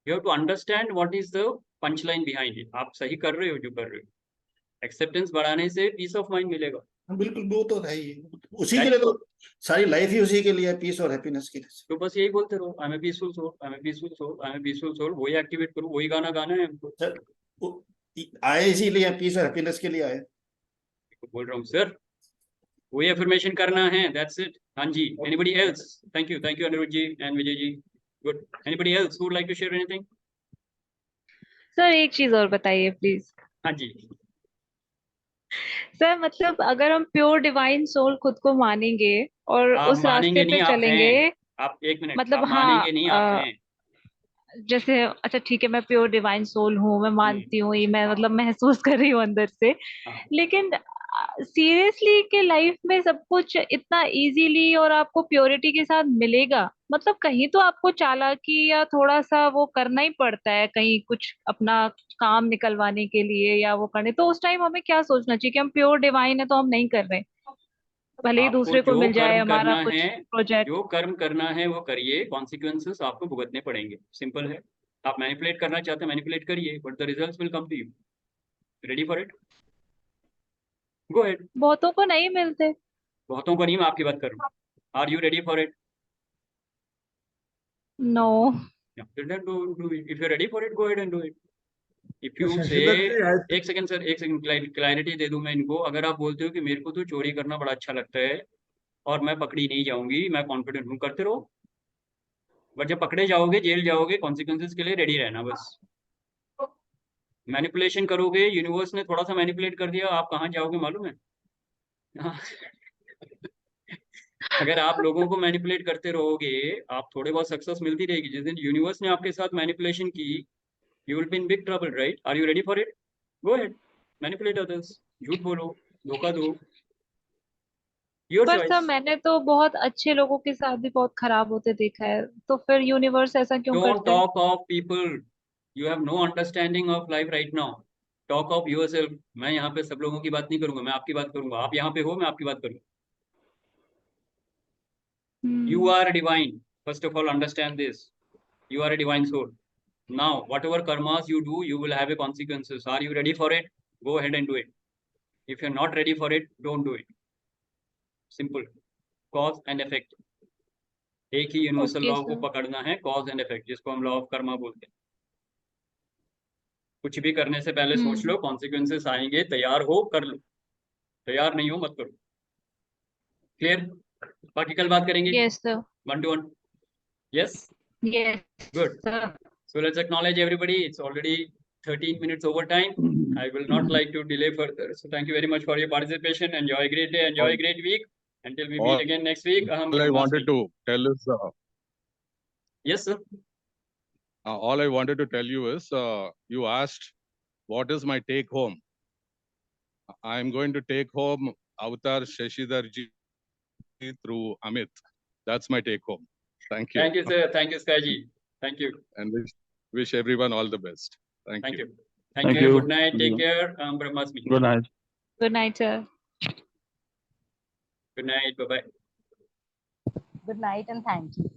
You have to understand what is the punch line behind it. आप सही कर रहे हो जो कर रहे हो. एक्सेप्टेंस बढ़ाने से पीस ऑफ माइंड मिलेगा। बिल्कुल, वो तो है ही, उसी के लिए तो सारी लाइफ ही उसी के लिए है, पीस और हैप्पीनेस के लिए। तो बस यही बोलते रहो, I am a peaceful soul, I am a peaceful soul, I am a peaceful soul, वही एक्टिवेट करो, वही गाना गाना है हमको। आए इसीलिए, पीस और हैप्पीनेस के लिए आए। बोल रहा हूँ सर, वही अफर्मेशन करना है, दैट्स इट। हाँ जी, anybody else? Thank you Aniruddh ji and Vijay ji. Good. Anybody else who would like to share anything? Sir एक चीज और बताइए प्लीज। हाँ जी। सर मतलब अगर हम प्योर डिवाइन सोल खुद को मानेंगे और आप उस मानेंगे रास्ते नहीं, पे आप चलेंगे, हैं। आप एक मिनट, मतलब आप हाँ, मानेंगे नहीं, आप हैं। जैसे अच्छा ठीक है, मैं प्योर डिवाइन सोल हूँ, मैं मानती हूँ, ये मैं हाँ। मतलब महसूस कर रही हूँ अंदर से, हाँ। लेकिन सीरियसली कि लाइफ में सब कुछ इतना इजीली और आपको प्योरिटी के साथ मिलेगा? मतलब कहीं तो आपको चालाकी या थोड़ा सा वो करना ही पड़ता है, कहीं कुछ अपना काम निकलवाने के लिए या वो करने, तो उस टाइम हमें क्या सोचना चाहिए कि हम प्योर डिवाइन है तो हम नहीं कर रहे, भले ही आपको दूसरे को जो मिल जाए कर्म हमारा करना कुछ है, प्रोजेक्ट? जो कर्म करना है वो करिए, कॉन्सिक्वेंसेस आपको भुगतने पड़ेंगे, सिंपल है। आप मैनिपुलेट करना चाहते हैं, मैनिपुलेट करिए, but the results will come to you. Ready for it? Go ahead. बहुतों को नहीं मिलते। बहुतों को नहीं, मैं आपकी बात कर रहा हूँ। Are you ready for it? No. Then do it. If you're ready for it, go ahead and do it. If तो you say, शशिधर जी, एक सेकंड सर, एक सेकंड क्लैरिटी दे दूं मैं इनको। अगर आप बोलते हो कि मेरे को तो चोरी करना बड़ा अच्छा लगता है और मैं पकड़ी नहीं जाऊंगी, मैं कॉन्फिडेंट हूँ, करते रहो, बट जब पकड़े जाओगे, जेल जाओगे, कॉन्सिक्वेंसेस के लिए रेडी रहना बस। मैनिपुलेशन करोगे, यूनिवर्स ने थोड़ा सा मैनिपुलेट कर दिया, आप कहाँ जाओगे मालूम है? हाँ। अगर आप लोगों को मैनिपुलेट करते रहोगे, आप थोड़े बहुत सक्सेस मिलती रहेगी। जिस दिन यूनिवर्स ने आपके साथ मैनिपुलेशन की, you will be in big trouble, right? Are you ready for it? Go ahead, manipulate others, झूठ बोलो, धोखा दो, your पर सर choice. मैंने तो बहुत अच्छे लोगों के साथ भी बहुत खराब होते देखा है, तो फिर यूनिवर्स ऐसा क्यों Don't करता है? talk of people. You have no understanding of life right now. Talk of yourself. मैं यहाँ पे सब लोगों की बात नहीं करूंगा, मैं आपकी बात करूंगा। आप यहाँ पे हो, मैं आपकी बात करूंगा। You are divine. First of all, understand this. You are a divine soul. Now, whatever karmas you do, you will have a consequences. Are you ready for it? Go ahead and do it. If you're not ready for it, don't do it. Simple. Cause and effect. एक ही universal okay law को sir. पकड़ना है, cause and effect, जिसको हम law of Karma बोलते हैं। कुछ भी करने से पहले सोच लो, कॉन्सिक्वेंसेस आएंगे, तैयार हो कर लो, तैयार नहीं हो मत करो। क्लियर? बाकी कल बात करेंगे। Yes sir. 1 to 1. Yes? Yes Good. Sir. So let's acknowledge everybody. It's already 13 minutes over time. I will not like to delay further. So thank you very much for your participation. Enjoy a great day. Enjoy a great week. Until we meet again next week. All I wanted to tell is, Yes, sir. all I wanted to tell you is, you asked, what is my take home? I am going to take home Avatar Shashi Dhar ji through Amit. That's my take home. Thank you. Thank you, sir. Thank you, Skyji. Thank you. And wish everyone all the best. Thank you. Thank you. Good night. Take care. Brahmasmi. Good night. Good night sir. Good night. Bye-bye. Good night and thank you.